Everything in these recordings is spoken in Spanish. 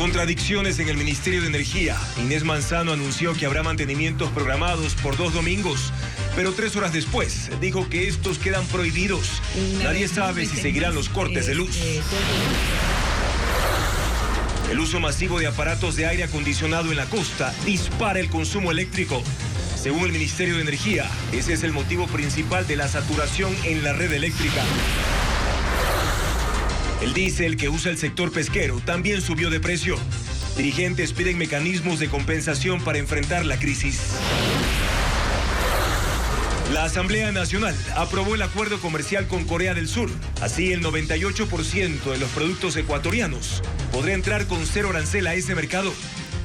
Contradicciones en el Ministerio de Energía. Inés Manzano anunció que habrá mantenimientos programados por 2 domingos, pero 3 horas después dijo que estos quedan prohibidos. Nadie sabe si seguirán los cortes de luz. El uso masivo de aparatos de aire acondicionado en la costa dispara el consumo eléctrico. Según el Ministerio de Energía, ese es el motivo principal de la saturación en la red eléctrica. El diésel que usa el sector pesquero también subió de precio. Dirigentes piden mecanismos de compensación para enfrentar la crisis. La Asamblea Nacional aprobó el acuerdo comercial con Corea del Sur. Así, el 98% de los productos ecuatorianos podrá entrar con 0 arancel a ese mercado.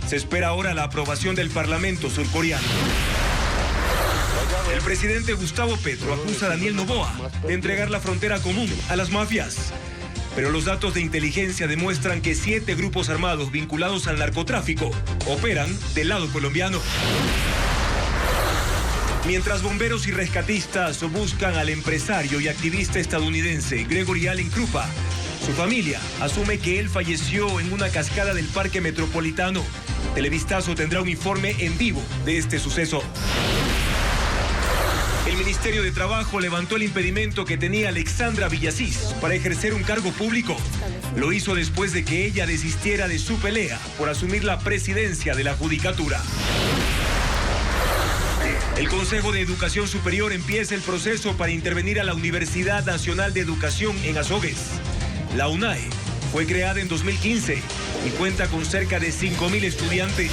Se espera ahora la aprobación del Parlamento surcoreano. El presidente Gustavo Petro acusa a Daniel Noboa de entregar la frontera común a las mafias. Pero los datos de inteligencia demuestran que 7 grupos armados vinculados al narcotráfico operan del lado colombiano. Mientras bomberos y rescatistas buscan al empresario y activista estadounidense Gregory Allen Krupa, su familia asume que él falleció en una cascada del Parque Metropolitano. Televistazo tendrá un informe en vivo de este suceso. El Ministerio de Trabajo levantó el impedimento que tenía Alexandra Villasís para ejercer un cargo público. Lo hizo después de que ella desistiera de su pelea por asumir la presidencia de la Judicatura. El Consejo de Educación Superior empieza el proceso para intervenir a la Universidad Nacional de Educación en Azogues. La UNAE fue creada en 2015 y cuenta con cerca de 5.000 estudiantes.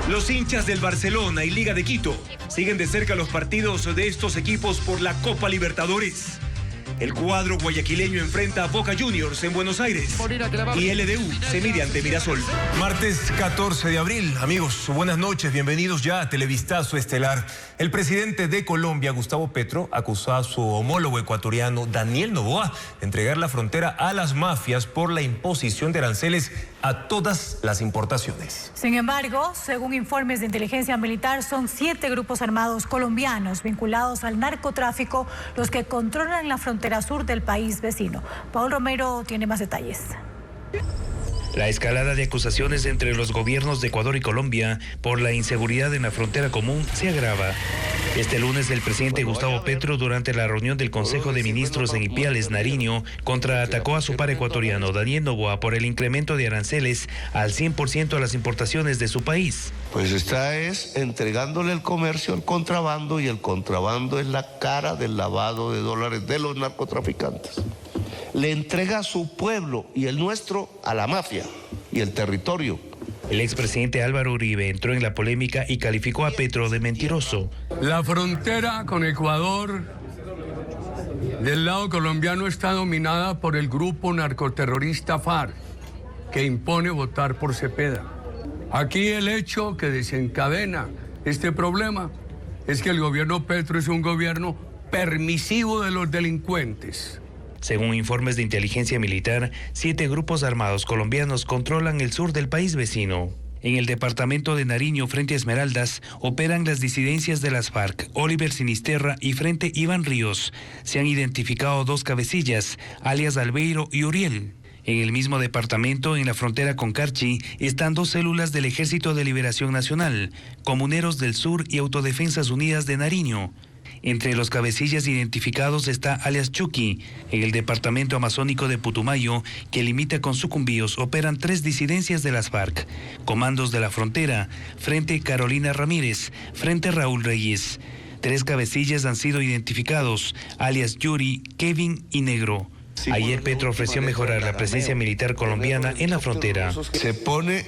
Los hinchas del Barcelona y Liga de Quito siguen de cerca los partidos de estos equipos por la Copa Libertadores. El cuadro guayaquileño enfrenta a Boca Juniors en Buenos Aires y LDU se mide ante Mirasol. Martes 14 de abril, amigos, buenas noches, bienvenidos ya a Televistazo Estelar. El presidente de Colombia, Gustavo Petro, acusó a su homólogo ecuatoriano, Daniel Noboa, de entregar la frontera a las mafias por la imposición de aranceles a todas las importaciones. Sin embargo, según informes de inteligencia militar, son 7 grupos armados colombianos vinculados al narcotráfico los que controlan la frontera sur del país vecino. Paul Romero tiene más detalles. La escalada de acusaciones entre los gobiernos de Ecuador y Colombia por la inseguridad en la frontera común se agrava. Este lunes el presidente Gustavo Petro, durante la reunión del Consejo de Ministros en Ipiales, Nariño, contraatacó a su par ecuatoriano Daniel Noboa por el incremento de aranceles al 100% a las importaciones de su país. Pues está entregándole el comercio al contrabando, y el contrabando es la cara del lavado de dólares de los narcotraficantes. Le entrega a su pueblo y el nuestro a la mafia y el territorio. El expresidente Álvaro Uribe entró en la polémica y calificó a Petro de mentiroso. La frontera con Ecuador del lado colombiano está dominada por el grupo narcoterrorista FARC, que impone votar por Cepeda. Aquí el hecho que desencadena este problema es que el gobierno Petro es un gobierno permisivo de los delincuentes. Según informes de inteligencia militar, 7 grupos armados colombianos controlan el sur del país vecino. En el departamento de Nariño, frente a Esmeraldas, operan las disidencias de las FARC, Oliver Sinisterra y frente Iván Ríos. Se han identificado 2 cabecillas, alias Albeiro y Uriel. En el mismo departamento, en la frontera con Carchi, están 2 células del Ejército de Liberación Nacional, Comuneros del Sur y Autodefensas Unidas de Nariño. Entre los cabecillas identificados está alias Chucky. En el departamento amazónico de Putumayo, que limita con Sucumbíos, operan 3 disidencias de las FARC. Comandos de la Frontera, Frente Carolina Ramírez, Frente Raúl Reyes. 3 cabecillas han sido identificados, alias Yuri, Kevin y Negro. Ayer Petro ofreció mejorar la presencia militar colombiana en la frontera. Se pone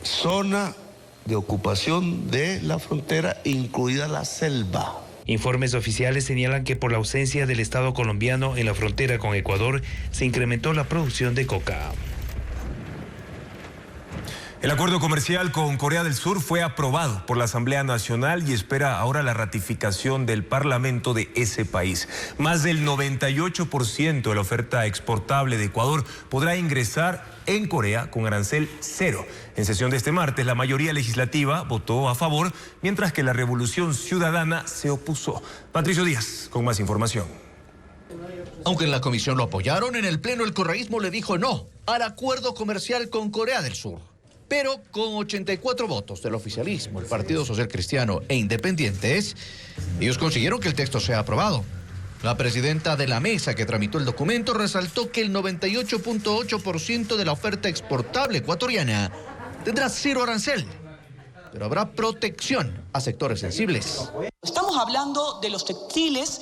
zona de ocupación de la frontera, incluida la selva. Informes oficiales señalan que por la ausencia del Estado colombiano en la frontera con Ecuador, se incrementó la producción de coca. El acuerdo comercial con Corea del Sur fue aprobado por la Asamblea Nacional y espera ahora la ratificación del Parlamento de ese país. Más del 98% de la oferta exportable de Ecuador podrá ingresar en Corea con arancel 0. En sesión de este martes, la mayoría legislativa votó a favor, mientras que la Revolución Ciudadana se opuso. Patricio Díaz, con más información. Aunque en la comisión lo apoyaron, en el pleno el correísmo le dijo no al acuerdo comercial con Corea del Sur. Pero con 84 votos del oficialismo, el Partido Social Cristiano e independientes, ellos consiguieron que el texto sea aprobado. La presidenta de la mesa que tramitó el documento resaltó que el 98.8% de la oferta exportable ecuatoriana tendrá cero arancel, pero habrá protección a sectores sensibles. Estamos hablando de los textiles,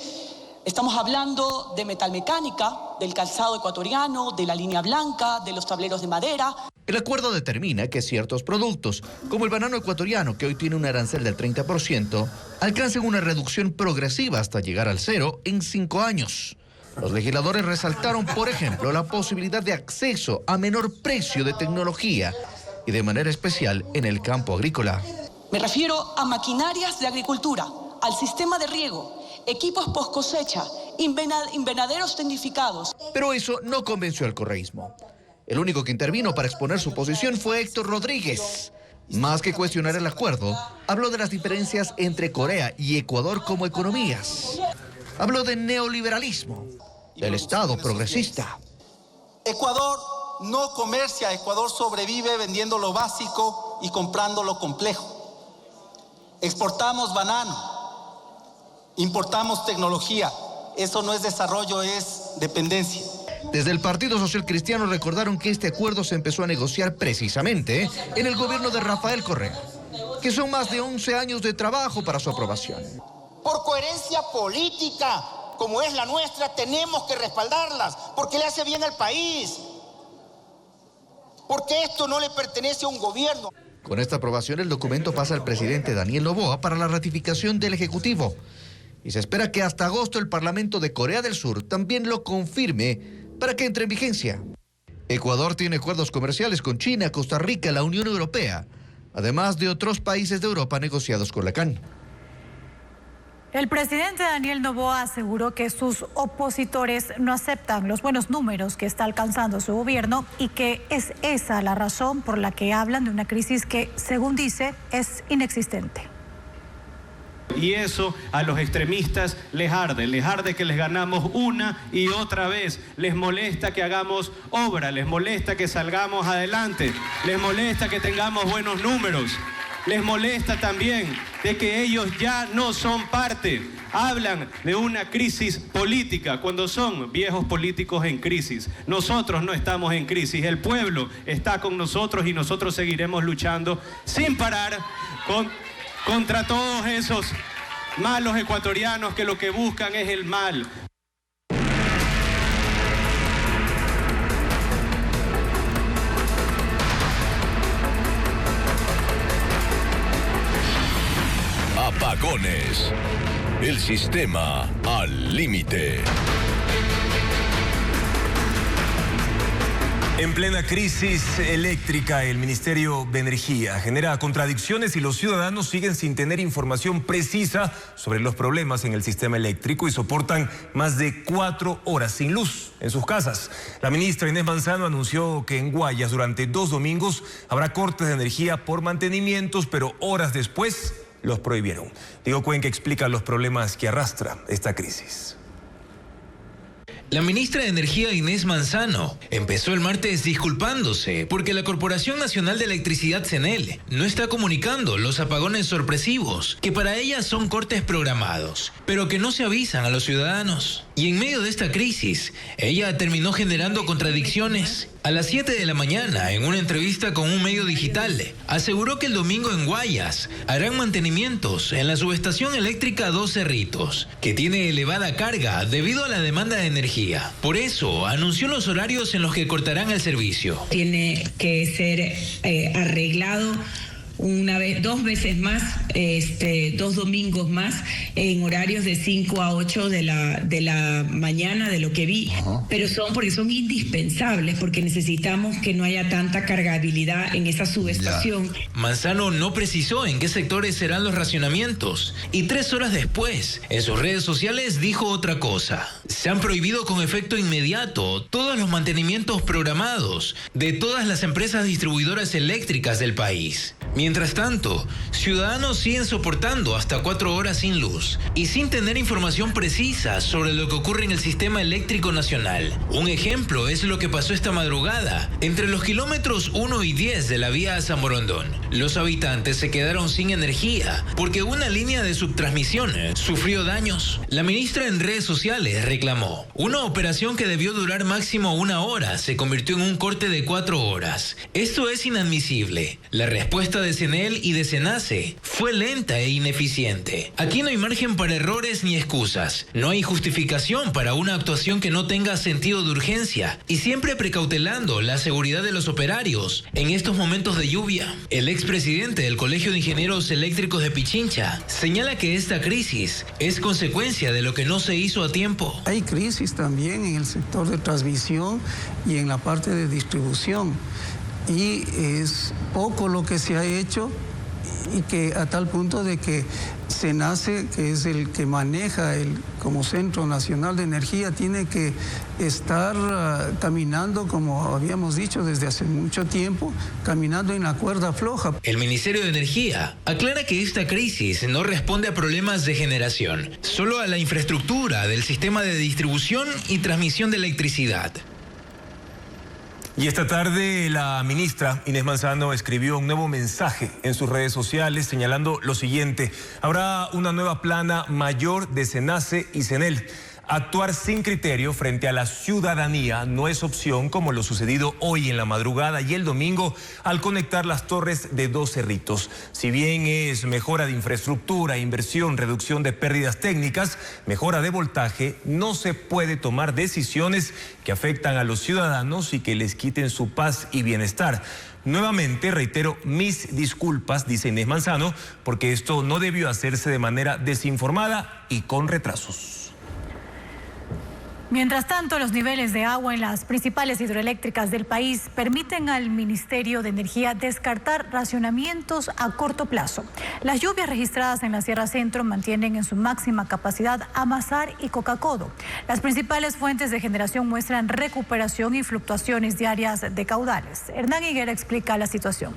estamos hablando de metalmecánica, del calzado ecuatoriano, de la línea blanca, de los tableros de madera. El acuerdo determina que ciertos productos, como el banano ecuatoriano, que hoy tiene un arancel del 30%, alcancen una reducción progresiva hasta llegar al cero en 5 años. Los legisladores resaltaron, por ejemplo, la posibilidad de acceso a menor precio de tecnología y de manera especial en el campo agrícola. Me refiero a maquinarias de agricultura, al sistema de riego, equipos post cosecha, invernaderos tecnificados. Pero eso no convenció al correísmo. El único que intervino para exponer su posición fue Héctor Rodríguez. Más que cuestionar el acuerdo, habló de las diferencias entre Corea y Ecuador como economías. Habló de neoliberalismo, del Estado progresista. Ecuador no comercia, Ecuador sobrevive vendiendo lo básico y comprando lo complejo. Exportamos banano, importamos tecnología. Eso no es desarrollo, es dependencia. Desde el Partido Social Cristiano recordaron que este acuerdo se empezó a negociar precisamente en el gobierno de Rafael Correa, que son más de 11 años de trabajo para su aprobación. Por coherencia política, como es la nuestra, tenemos que respaldarlas, porque le hace bien al país, porque esto no le pertenece a un gobierno. Con esta aprobación, el documento pasa al presidente Daniel Noboa para la ratificación del Ejecutivo. Y se espera que hasta agosto el Parlamento de Corea del Sur también lo confirme para que entre en vigencia. Ecuador tiene acuerdos comerciales con China, Costa Rica, la Unión Europea, además de otros países de Europa negociados con la CAN. El presidente Daniel Noboa aseguró que sus opositores no aceptan los buenos números que está alcanzando su gobierno y que es esa la razón por la que hablan de una crisis que, según dice, es inexistente. Y eso a los extremistas les arde que les ganamos una y otra vez, les molesta que hagamos obra, les molesta que salgamos adelante, les molesta que tengamos buenos números, les molesta también de que ellos ya no son parte. Hablan de una crisis política cuando son viejos políticos en crisis. Nosotros no estamos en crisis, el pueblo está con nosotros y nosotros seguiremos luchando sin parar contra todos esos malos ecuatorianos que lo que buscan es el mal. Apagones. El sistema al límite. En plena crisis eléctrica, el Ministerio de Energía genera contradicciones y los ciudadanos siguen sin tener información precisa sobre los problemas en el sistema eléctrico y soportan más de 4 horas sin luz en sus casas. La ministra Inés Manzano anunció que en Guayas durante 2 domingos habrá cortes de energía por mantenimientos, pero horas después los prohibieron. Diego Cuenca explica los problemas que arrastra esta crisis. La ministra de Energía Inés Manzano empezó el martes disculpándose porque la Corporación Nacional de Electricidad CNEL no está comunicando los apagones sorpresivos, que para ella son cortes programados, pero que no se avisan a los ciudadanos. Y en medio de esta crisis, ella terminó generando contradicciones. A las 7 de la mañana, en una entrevista con un medio digital, aseguró que el domingo en Guayas harán mantenimientos en la subestación eléctrica Dos Cerritos, que tiene elevada carga debido a la demanda de energía. Por eso, anunció los horarios en los que cortarán el servicio. Tiene que ser arreglado dos veces más, 2 domingos más, en horarios de 5 a 8 de la mañana, de lo que vi. Pero porque son indispensables, porque necesitamos que no haya tanta cargabilidad en esa subestación. Manzano no precisó en qué sectores serán los racionamientos y 3 horas después, en sus redes sociales dijo otra cosa. Se han prohibido con efecto inmediato todos los mantenimientos programados de todas las empresas distribuidoras eléctricas del país. Mientras Mientras tanto, ciudadanos siguen soportando hasta 4 horas sin luz y sin tener información precisa sobre lo que ocurre en el sistema eléctrico nacional. Un ejemplo es lo que pasó esta madrugada entre los kilómetros 1 y 10 de la vía a San Borondón. Los habitantes se quedaron sin energía porque una línea de subtransmisión sufrió daños. La ministra en redes sociales reclamó: una operación que debió durar máximo 1 hora se convirtió en un corte de 4 horas. Esto es inadmisible. La respuesta de CNEL y de SENACE fue lenta e ineficiente. Aquí no hay margen para errores ni excusas. No hay justificación para una actuación que no tenga sentido de urgencia y siempre precautelando la seguridad de los operarios en estos momentos de lluvia. El expresidente del Colegio de Ingenieros Eléctricos de Pichincha señala que esta crisis es consecuencia de lo que no se hizo a tiempo. Hay crisis también en el sector de transmisión y en la parte de distribución. Y es poco lo que se ha hecho, y que a tal punto de que SENACE, que es el que maneja como Centro Nacional de Energía, tiene que estar caminando, como habíamos dicho desde hace mucho tiempo, caminando en la cuerda floja. El Ministerio de Energía aclara que esta crisis no responde a problemas de generación, solo a la infraestructura del sistema de distribución y transmisión de electricidad. Y esta tarde la ministra Inés Manzano escribió un nuevo mensaje en sus redes sociales señalando lo siguiente: habrá una nueva plana mayor de SENACE y CNEL. Actuar sin criterio frente a la ciudadanía no es opción, como lo sucedido hoy en la madrugada y el domingo al conectar las torres de 2 cerritos. Si bien es mejora de infraestructura, inversión, reducción de pérdidas técnicas, mejora de voltaje, no se puede tomar decisiones que afectan a los ciudadanos y que les quiten su paz y bienestar. Nuevamente reitero mis disculpas, dice Inés Manzano, porque esto no debió hacerse de manera desinformada y con retrasos. Mientras tanto, los niveles de agua en las principales hidroeléctricas del país permiten al Ministerio de Energía descartar racionamientos a corto plazo. Las lluvias registradas en la Sierra Centro mantienen en su máxima capacidad a Mazar y Cocacodo. Las principales fuentes de generación muestran recuperación y fluctuaciones diarias de caudales. Hernán Higuera explica la situación.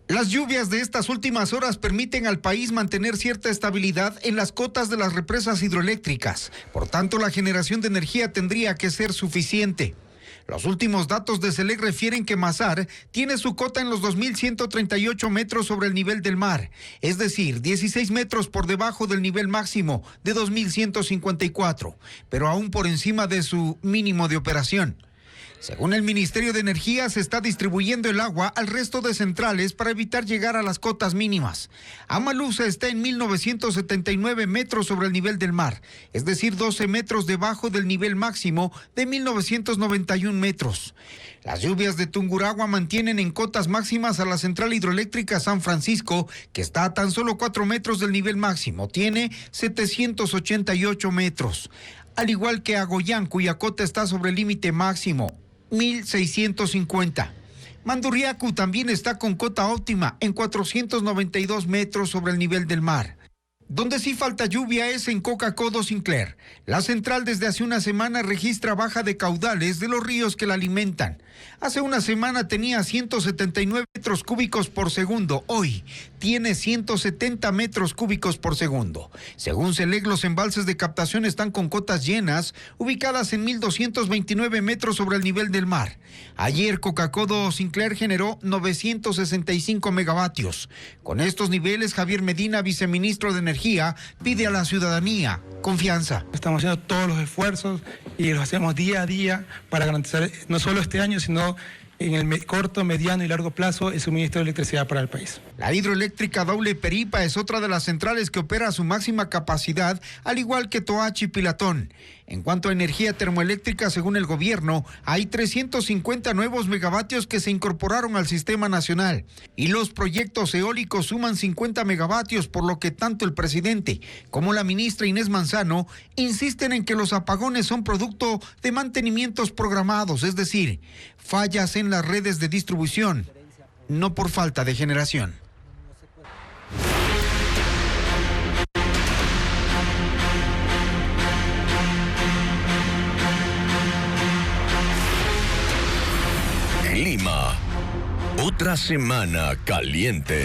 Las lluvias de estas últimas horas permiten al país mantener cierta estabilidad en las cotas de las represas hidroeléctricas. Por tanto, la generación de energía tendría que ser suficiente. Los últimos datos de SELEC refieren que Mazar tiene su cota en los 2.138 metros sobre el nivel del mar, es decir, 16 metros por debajo del nivel máximo de 2.154, pero aún por encima de su mínimo de operación. Según el Ministerio de Energía, se está distribuyendo el agua al resto de centrales para evitar llegar a las cotas mínimas. Amalusa está en 1.979 metros sobre el nivel del mar, es decir, 12 metros debajo del nivel máximo de 1.991 metros. Las lluvias de Tungurahua mantienen en cotas máximas a la central hidroeléctrica San Francisco, que está a tan solo 4 metros del nivel máximo, tiene 788 metros. Al igual que Agoyán, cuya cota está sobre el límite máximo, 1.650. Mandurriacu también está con cota óptima en 492 metros sobre el nivel del mar. Donde sí falta lluvia es en Cocacodo Sinclair. La central desde hace una semana registra baja de caudales de los ríos que la alimentan. Hace una semana tenía 179 metros cúbicos por segundo. Hoy tiene 170 metros cúbicos por segundo. Según SELEC, los embalses de captación están con cotas llenas, ubicadas en 1.229 metros sobre el nivel del mar. Ayer Cocacodo Sinclair generó 965 megavatios. Con estos niveles, Javier Medina, viceministro de Energía, pide a la ciudadanía confianza. Estamos haciendo todos los esfuerzos y los hacemos día a día para garantizar no solo este año, sino en el corto, mediano y largo plazo el suministro de electricidad para el país. La hidroeléctrica Daule Peripa es otra de las centrales que opera a su máxima capacidad, al igual que Toachi y Pilatón. En cuanto a energía termoeléctrica, según el gobierno, hay 350 nuevos megavatios que se incorporaron al sistema nacional. Y los proyectos eólicos suman 50 megavatios, por lo que tanto el presidente como la ministra Inés Manzano insisten en que los apagones son producto de mantenimientos programados, es decir, fallas en las redes de distribución, no por falta de generación. Clima. Otra semana caliente.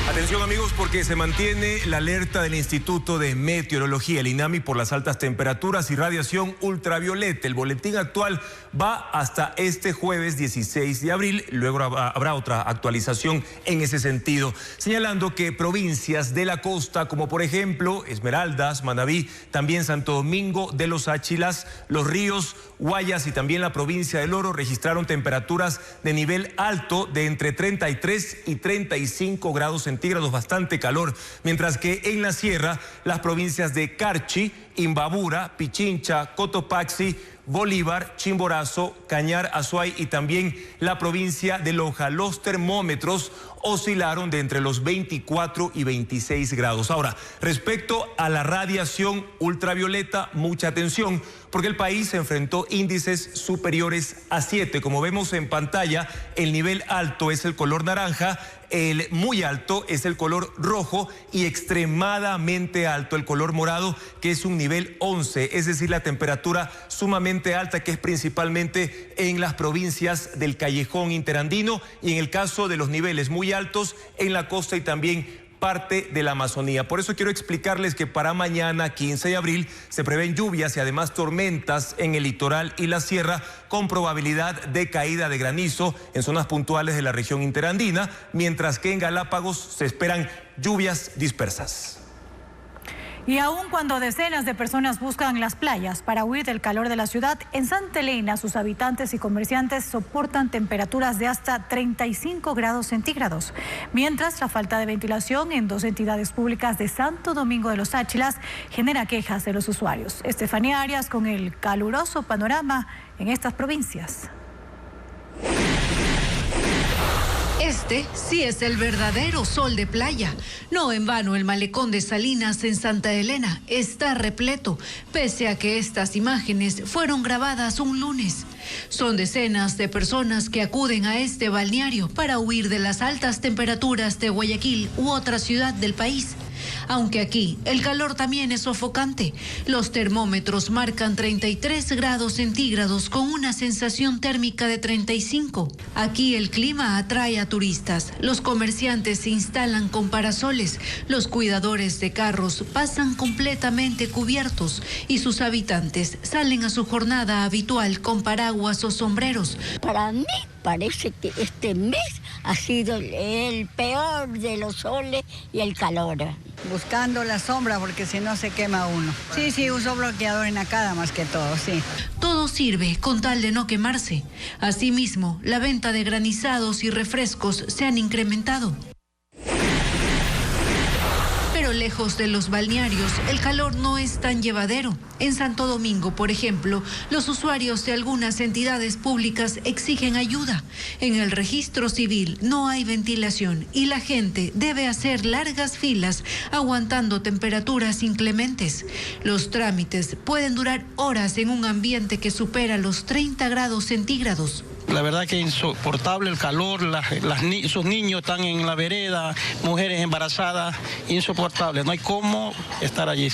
Atención amigos, porque se mantiene la alerta del Instituto de Meteorología, el INAMI, por las altas temperaturas y radiación ultravioleta. El boletín actual va hasta este jueves 16 de abril, luego habrá otra actualización en ese sentido, señalando que provincias de la costa, como por ejemplo Esmeraldas, Manabí, también Santo Domingo de los Áchilas, Los Ríos, Guayas y también la provincia del Oro registraron temperaturas de nivel alto de entre 33 y 35 grados centígrados, bastante calor, mientras que en la sierra las provincias de Carchi, Imbabura, Pichincha, Cotopaxi, Bolívar, Chimborazo, Cañar, Azuay y también la provincia de Loja. Los termómetros oscilaron de entre los 24 y 26 grados. Ahora, respecto a la radiación ultravioleta, mucha atención, porque el país se enfrentó índices superiores a 7. Como vemos en pantalla, el nivel alto es el color naranja, el muy alto es el color rojo y extremadamente alto el color morado, que es un nivel 11, es decir, la temperatura sumamente alta, que es principalmente en las provincias del Callejón Interandino y en el caso de los niveles muy altos en la costa y también parte de la Amazonía. Por eso quiero explicarles que para mañana, 15 de abril, se prevén lluvias y además tormentas en el litoral y la sierra, con probabilidad de caída de granizo en zonas puntuales de la región interandina, mientras que en Galápagos se esperan lluvias dispersas. Y aun cuando decenas de personas buscan las playas para huir del calor de la ciudad, en Santa Elena sus habitantes y comerciantes soportan temperaturas de hasta 35 grados centígrados, mientras la falta de ventilación en 2 entidades públicas de Santo Domingo de los Áchilas genera quejas de los usuarios. Estefanía Arias con el caluroso panorama en estas provincias. Este sí es el verdadero sol de playa. No en vano el malecón de Salinas en Santa Elena está repleto, pese a que estas imágenes fueron grabadas un lunes. Son decenas de personas que acuden a este balneario para huir de las altas temperaturas de Guayaquil u otra ciudad del país. Aunque aquí el calor también es sofocante. Los termómetros marcan 33 grados centígrados con una sensación térmica de 35. Aquí el clima atrae a turistas. Los comerciantes se instalan con parasoles. Los cuidadores de carros pasan completamente cubiertos y sus habitantes salen a su jornada habitual con paraguas o sombreros. Para mí parece que este mes ha sido el peor de los soles y el calor. Buscando la sombra porque si no se quema uno. Sí, uso bloqueador en la cara más que todo, sí. Todo sirve con tal de no quemarse. Asimismo, la venta de granizados y refrescos se han incrementado. Pero lejos de los balnearios, el calor no es tan llevadero. En Santo Domingo, por ejemplo, los usuarios de algunas entidades públicas exigen ayuda. En el registro civil no hay ventilación y la gente debe hacer largas filas aguantando temperaturas inclementes. Los trámites pueden durar horas en un ambiente que supera los 30 grados centígrados. La verdad que es insoportable el calor, sus niños están en la vereda, mujeres embarazadas, insoportable, no hay cómo estar allí.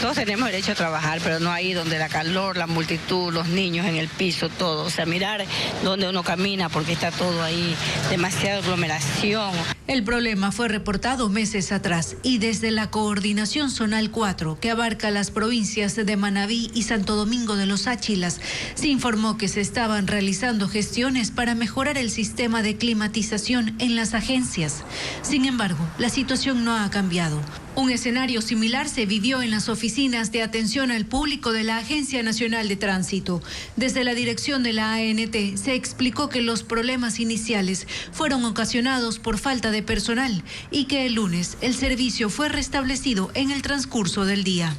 Todos tenemos derecho a trabajar, pero no ahí donde la calor, la multitud, los niños en el piso, todo. O sea, mirar donde uno camina porque está todo ahí, demasiada aglomeración. El problema fue reportado meses atrás y desde la Coordinación Zonal 4, que abarca las provincias de Manabí y Santo Domingo de los Áchilas, se informó que se estaban realizando gestiones para mejorar el sistema de climatización en las agencias. Sin embargo, la situación no ha cambiado. Un escenario similar se vivió en las oficinas de atención al público de la Agencia Nacional de Tránsito. Desde la dirección de la ANT se explicó que los problemas iniciales fueron ocasionados por falta de personal y que el lunes el servicio fue restablecido en el transcurso del día.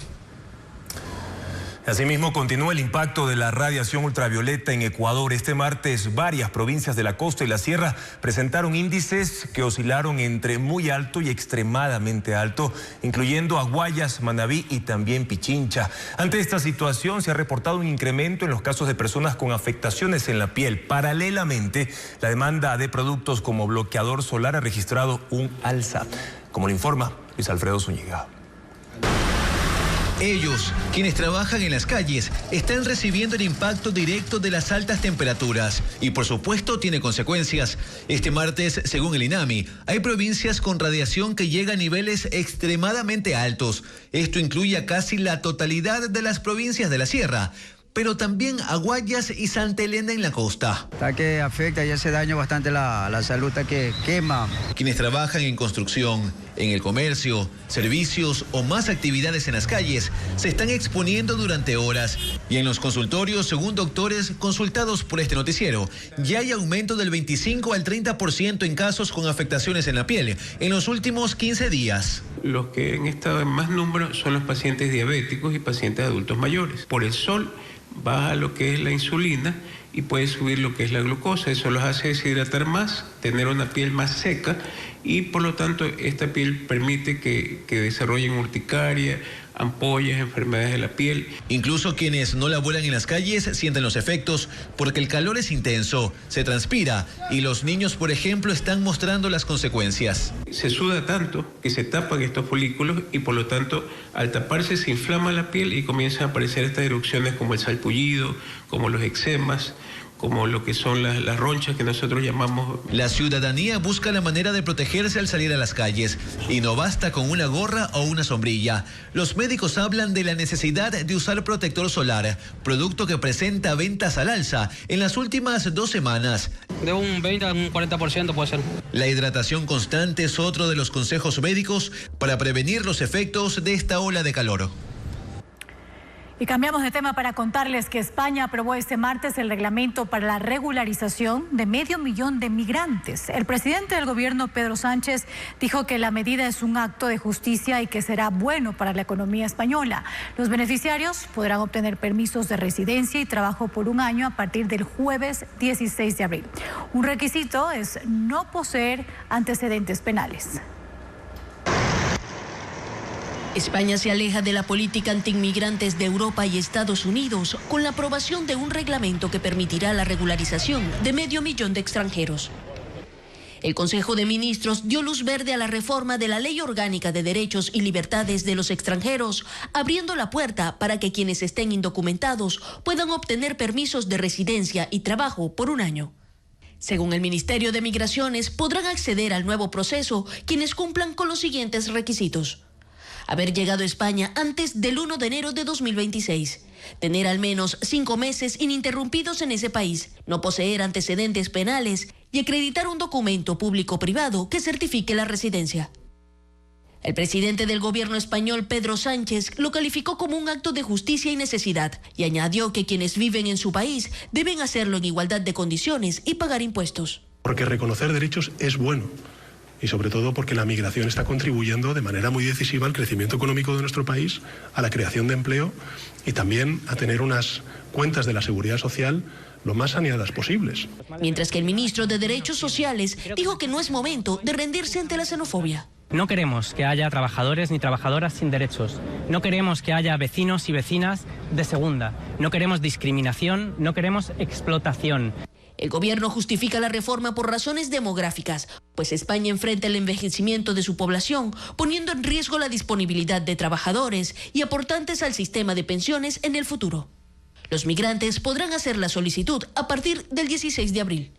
Asimismo, continúa el impacto de la radiación ultravioleta en Ecuador. Este martes, varias provincias de la costa y la sierra presentaron índices que oscilaron entre muy alto y extremadamente alto, incluyendo a Guayas, Manabí y también Pichincha. Ante esta situación, se ha reportado un incremento en los casos de personas con afectaciones en la piel. Paralelamente, la demanda de productos como bloqueador solar ha registrado un alza, como lo informa Luis Alfredo Zúñiga. Ellos, quienes trabajan en las calles, están recibiendo el impacto directo de las altas temperaturas y por supuesto tiene consecuencias. Este martes, según el INAMI, hay provincias con radiación que llega a niveles extremadamente altos. Esto incluye a casi la totalidad de las provincias de la sierra, pero también a Guayas y Santa Elena en la costa. Está que afecta y hace daño bastante la salud, está que quema. Quienes trabajan en construcción, en el comercio, servicios o más actividades en las calles se están exponiendo durante horas. Y en los consultorios, según doctores consultados por este noticiero, ya hay aumento del 25 al 30% en casos con afectaciones en la piel en los últimos 15 días. Los que han estado en más número son los pacientes diabéticos y pacientes adultos mayores. Por el sol baja lo que es la insulina y puede subir lo que es la glucosa. Eso los hace deshidratar más, tener una piel más seca y por lo tanto esta piel permite que desarrollen urticaria, ampollas, enfermedades de la piel. Incluso quienes no laboran en las calles sienten los efectos porque el calor es intenso, se transpira y los niños, por ejemplo, están mostrando las consecuencias. Se suda tanto que se tapan estos folículos y por lo tanto al taparse se inflama la piel y comienzan a aparecer estas erupciones como el salpullido, como los eczemas, como lo que son las ronchas que nosotros llamamos. La ciudadanía busca la manera de protegerse al salir a las calles y no basta con una gorra o una sombrilla. Los médicos hablan de la necesidad de usar protector solar, producto que presenta ventas al alza en las últimas 2 semanas. De un 20 a un 40% puede ser. La hidratación constante es otro de los consejos médicos para prevenir los efectos de esta ola de calor. Y cambiamos de tema para contarles que España aprobó este martes el reglamento para la regularización de 500.000 de migrantes. El presidente del gobierno, Pedro Sánchez, dijo que la medida es un acto de justicia y que será bueno para la economía española. Los beneficiarios podrán obtener permisos de residencia y trabajo por 1 año a partir del jueves 16 de abril. Un requisito es no poseer antecedentes penales. España se aleja de la política antiinmigrantes de Europa y Estados Unidos con la aprobación de un reglamento que permitirá la regularización de 500.000 de extranjeros. El Consejo de Ministros dio luz verde a la reforma de la Ley Orgánica de Derechos y Libertades de los Extranjeros, abriendo la puerta para que quienes estén indocumentados puedan obtener permisos de residencia y trabajo por 1 año. Según el Ministerio de Migraciones, podrán acceder al nuevo proceso quienes cumplan con los siguientes requisitos: haber llegado a España antes del 1 de enero de 2026, tener al menos 5 meses ininterrumpidos en ese país, no poseer antecedentes penales y acreditar un documento público-privado que certifique la residencia. El presidente del gobierno español, Pedro Sánchez, lo calificó como un acto de justicia y necesidad y añadió que quienes viven en su país deben hacerlo en igualdad de condiciones y pagar impuestos. Porque reconocer derechos es bueno. Y sobre todo porque la migración está contribuyendo de manera muy decisiva al crecimiento económico de nuestro país, a la creación de empleo y también a tener unas cuentas de la seguridad social lo más saneadas posibles. Mientras que el ministro de Derechos Sociales dijo que no es momento de rendirse ante la xenofobia. No queremos que haya trabajadores ni trabajadoras sin derechos. No queremos que haya vecinos y vecinas de segunda. No queremos discriminación, no queremos explotación. El gobierno justifica la reforma por razones demográficas, pues España enfrenta el envejecimiento de su población, poniendo en riesgo la disponibilidad de trabajadores y aportantes al sistema de pensiones en el futuro. Los migrantes podrán hacer la solicitud a partir del 16 de abril.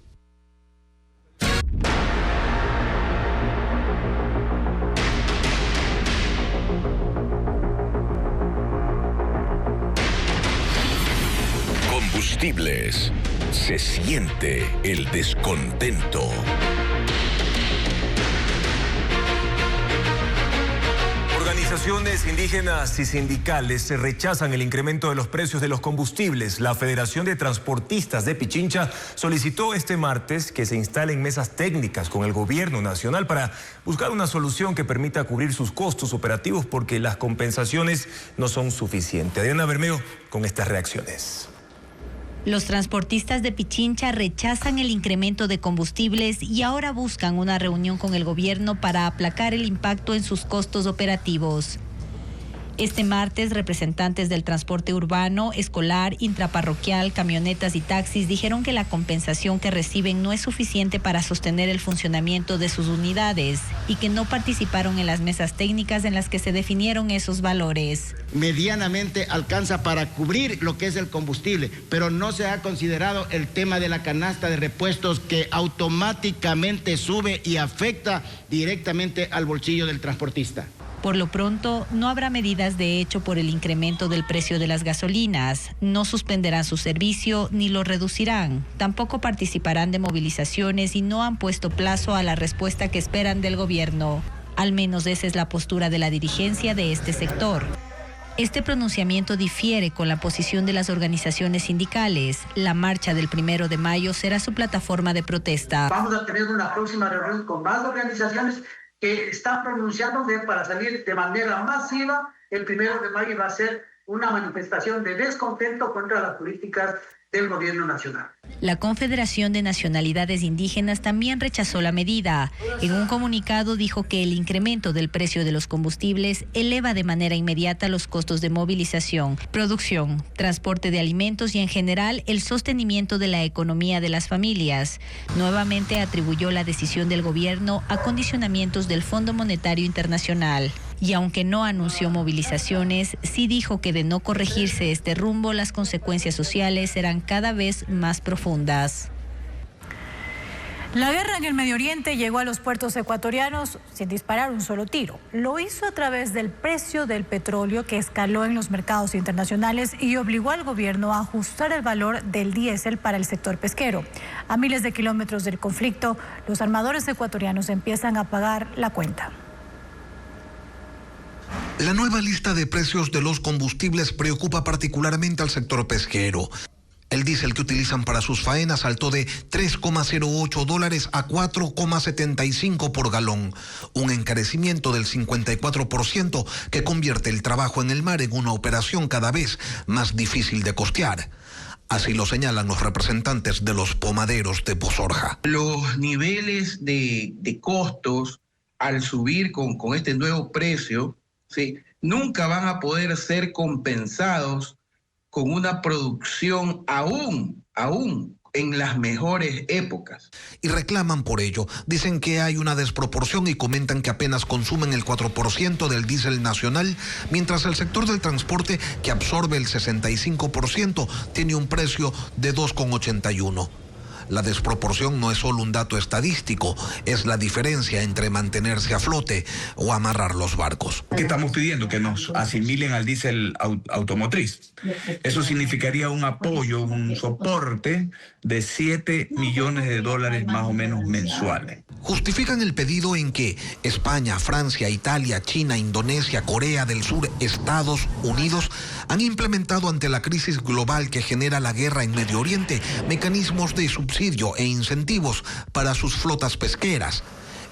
Combustibles. Se siente el descontento. Organizaciones indígenas y sindicales rechazan el incremento de los precios de los combustibles. La Federación de Transportistas de Pichincha solicitó este martes que se instalen mesas técnicas con el gobierno nacional para buscar una solución que permita cubrir sus costos operativos porque las compensaciones no son suficientes. Adriana Bermeo con estas reacciones. Los transportistas de Pichincha rechazan el incremento de combustibles y ahora buscan una reunión con el gobierno para aplacar el impacto en sus costos operativos. Este martes, representantes del transporte urbano, escolar, intraparroquial, camionetas y taxis dijeron que la compensación que reciben no es suficiente para sostener el funcionamiento de sus unidades y que no participaron en las mesas técnicas en las que se definieron esos valores. Medianamente alcanza para cubrir lo que es el combustible, pero no se ha considerado el tema de la canasta de repuestos que automáticamente sube y afecta directamente al bolsillo del transportista. Por lo pronto, no habrá medidas de hecho por el incremento del precio de las gasolinas. No suspenderán su servicio ni lo reducirán. Tampoco participarán de movilizaciones y no han puesto plazo a la respuesta que esperan del gobierno. Al menos esa es la postura de la dirigencia de este sector. Este pronunciamiento difiere con la posición de las organizaciones sindicales. La marcha del 1 de mayo será su plataforma de protesta. Vamos a tener una próxima reunión con más organizaciones que están pronunciándose para salir de manera masiva. El 1 de mayo va a ser una manifestación de descontento contra las políticas del gobierno nacional. La Confederación de Nacionalidades Indígenas también rechazó la medida. En un comunicado dijo que el incremento del precio de los combustibles eleva de manera inmediata los costos de movilización, producción, transporte de alimentos y en general el sostenimiento de la economía de las familias. Nuevamente atribuyó la decisión del gobierno a condicionamientos del Fondo Monetario Internacional. Y aunque no anunció movilizaciones, sí dijo que de no corregirse este rumbo, las consecuencias sociales serán cada vez más profundas. La guerra en el Medio Oriente llegó a los puertos ecuatorianos sin disparar un solo tiro. Lo hizo a través del precio del petróleo que escaló en los mercados internacionales y obligó al gobierno a ajustar el valor del diésel para el sector pesquero. A miles de kilómetros del conflicto, los armadores ecuatorianos empiezan a pagar la cuenta. La nueva lista de precios de los combustibles preocupa particularmente al sector pesquero. El diésel que utilizan para sus faenas saltó de $3,08 a $4,75 por galón, un encarecimiento del 54% que convierte el trabajo en el mar en una operación cada vez más difícil de costear. Así lo señalan los representantes de los pomaderos de Pozorja. Los niveles de costos al subir con este nuevo precio, ¿sí?, nunca van a poder ser compensados con una producción aún en las mejores épocas. Y reclaman por ello. Dicen que hay una desproporción y comentan que apenas consumen el 4% del diésel nacional, mientras el sector del transporte, que absorbe el 65%, tiene un precio de 2,81. La desproporción no es solo un dato estadístico, es la diferencia entre mantenerse a flote o amarrar los barcos. ¿Qué estamos pidiendo? Que nos asimilen al diésel automotriz. Eso significaría un apoyo, un soporte de $7 millones más o menos mensuales. Justifican el pedido en que España, Francia, Italia, China, Indonesia, Corea del Sur, Estados Unidos han implementado ante la crisis global que genera la guerra en Medio Oriente mecanismos de subsidio e incentivos para sus flotas pesqueras.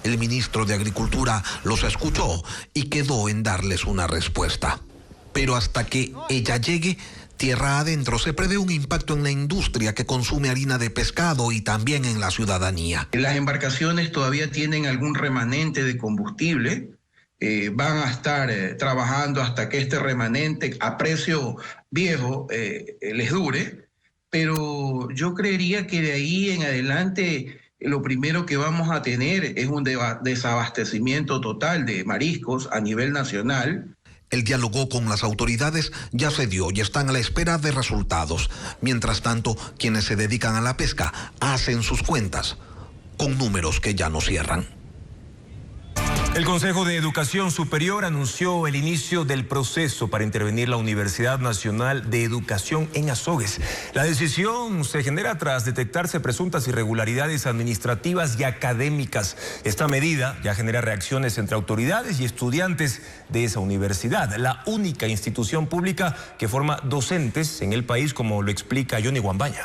El ministro de Agricultura los escuchó y quedó en darles una respuesta. Pero hasta que ella llegue, tierra adentro, se prevé un impacto en la industria que consume harina de pescado y también en la ciudadanía. Las embarcaciones todavía tienen algún remanente de combustible. Van a estar trabajando hasta que este remanente a precio viejo les dure. Pero yo creería que de ahí en adelante lo primero que vamos a tener es un desabastecimiento total de mariscos a nivel nacional. El diálogo con las autoridades ya se dio y están a la espera de resultados. Mientras tanto, quienes se dedican a la pesca hacen sus cuentas con números que ya no cierran. El Consejo de Educación Superior anunció el inicio del proceso para intervenir la Universidad Nacional de Educación en Azogues. La decisión se genera tras detectarse presuntas irregularidades administrativas y académicas. Esta medida ya genera reacciones entre autoridades y estudiantes de esa universidad, la única institución pública que forma docentes en el país, como lo explica Johnny Guambaña.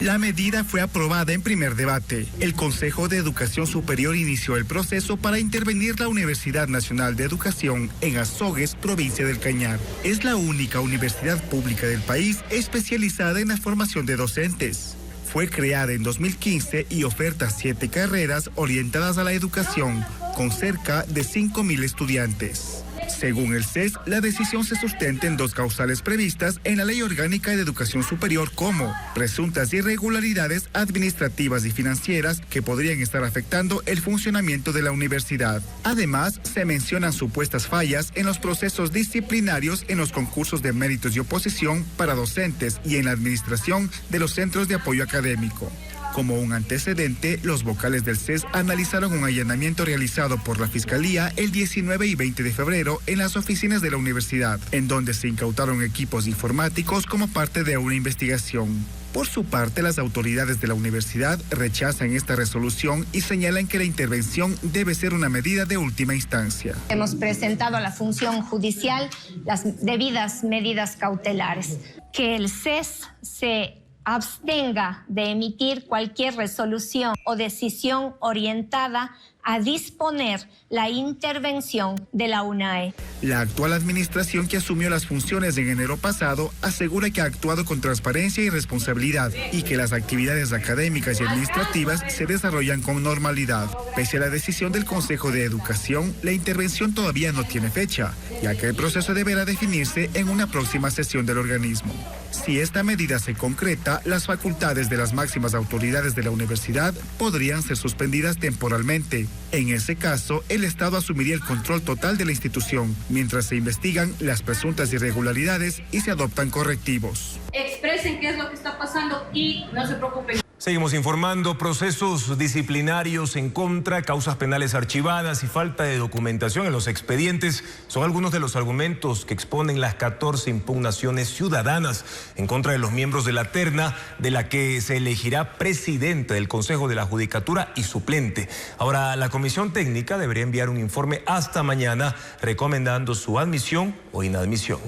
La medida fue aprobada en primer debate. El Consejo de Educación Superior inició el proceso para intervenir la Universidad Nacional de Educación en Azogues, provincia del Cañar. Es la única universidad pública del país especializada en la formación de docentes. Fue creada en 2015 y oferta 7 carreras orientadas a la educación, con cerca de 5.000 estudiantes. Según el CES, la decisión se sustenta en 2 causales previstas en la Ley Orgánica de Educación Superior como presuntas irregularidades administrativas y financieras que podrían estar afectando el funcionamiento de la universidad. Además, se mencionan supuestas fallas en los procesos disciplinarios en los concursos de méritos y oposición para docentes y en la administración de los centros de apoyo académico. Como un antecedente, los vocales del CES analizaron un allanamiento realizado por la Fiscalía el 19 y 20 de febrero en las oficinas de la universidad, en donde se incautaron equipos informáticos como parte de una investigación. Por su parte, las autoridades de la universidad rechazan esta resolución y señalan que la intervención debe ser una medida de última instancia. Hemos presentado a la función judicial las debidas medidas cautelares. Que el CES se abstenga de emitir cualquier resolución o decisión orientada a disponer la intervención de la UNAE. La actual administración, que asumió las funciones en enero pasado, asegura que ha actuado con transparencia y responsabilidad y que las actividades académicas y administrativas se desarrollan con normalidad. Pese a la decisión del Consejo de Educación, la intervención todavía no tiene fecha, ya que el proceso deberá definirse en una próxima sesión del organismo. Si esta medida se concreta, las facultades de las máximas autoridades de la universidad podrían ser suspendidas temporalmente. En ese caso, el Estado asumiría el control total de la institución, mientras se investigan las presuntas irregularidades y se adoptan correctivos. Expresen qué es lo que está pasando y no se preocupen. Seguimos informando. Procesos disciplinarios en contra, causas penales archivadas y falta de documentación en los expedientes son algunos de los argumentos que exponen las 14 impugnaciones ciudadanas en contra de los miembros de la terna, de la que se elegirá presidente del Consejo de la Judicatura y suplente. Ahora, la Comisión Técnica debería enviar un informe hasta mañana recomendando su admisión o inadmisión.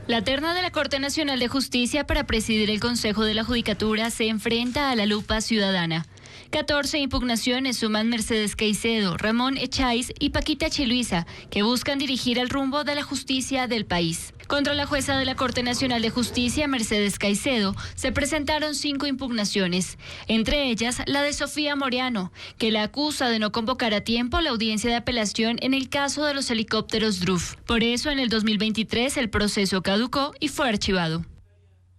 La terna de la Corte Nacional de Justicia para presidir el Consejo de la Judicatura se enfrenta a la lupa ciudadana. 14 impugnaciones suman Mercedes Caicedo, Ramón Echáiz y Paquita Chiluisa, que buscan dirigir el rumbo de la justicia del país. Contra la jueza de la Corte Nacional de Justicia, Mercedes Caicedo, se presentaron 5 impugnaciones, entre ellas la de Sofía Moreano, que la acusa de no convocar a tiempo la audiencia de apelación en el caso de los helicópteros DRUF. Por eso, en el 2023 el proceso caducó y fue archivado.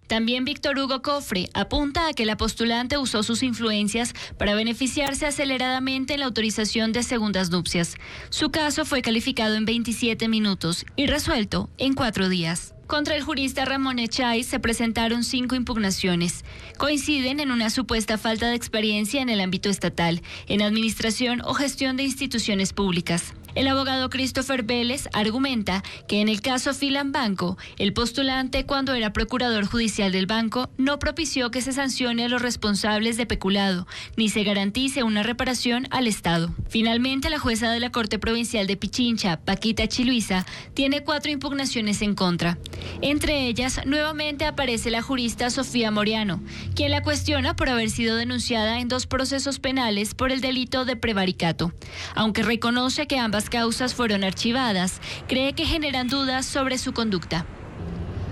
También Víctor Hugo Cofre apunta a que la postulante usó sus influencias para beneficiarse aceleradamente en la autorización de segundas nupcias. Su caso fue calificado en 27 minutos y resuelto en 4 días. Contra el jurista Ramón Echáiz se presentaron 5 impugnaciones. Coinciden en una supuesta falta de experiencia en el ámbito estatal, en administración o gestión de instituciones públicas. El abogado Christopher Vélez argumenta que en el caso Filan Banco, el postulante, cuando era procurador judicial del banco, no propició que se sancione a los responsables de peculado, ni se garantice una reparación al Estado. Finalmente, la jueza de la Corte Provincial de Pichincha, Paquita Chiluisa, tiene 4 impugnaciones en contra. Entre ellas, nuevamente aparece la jurista Sofía Moreano, quien la cuestiona por haber sido denunciada en 2 procesos penales por el delito de prevaricato. Aunque reconoce que ambas causas fueron archivadas, cree que generan dudas sobre su conducta.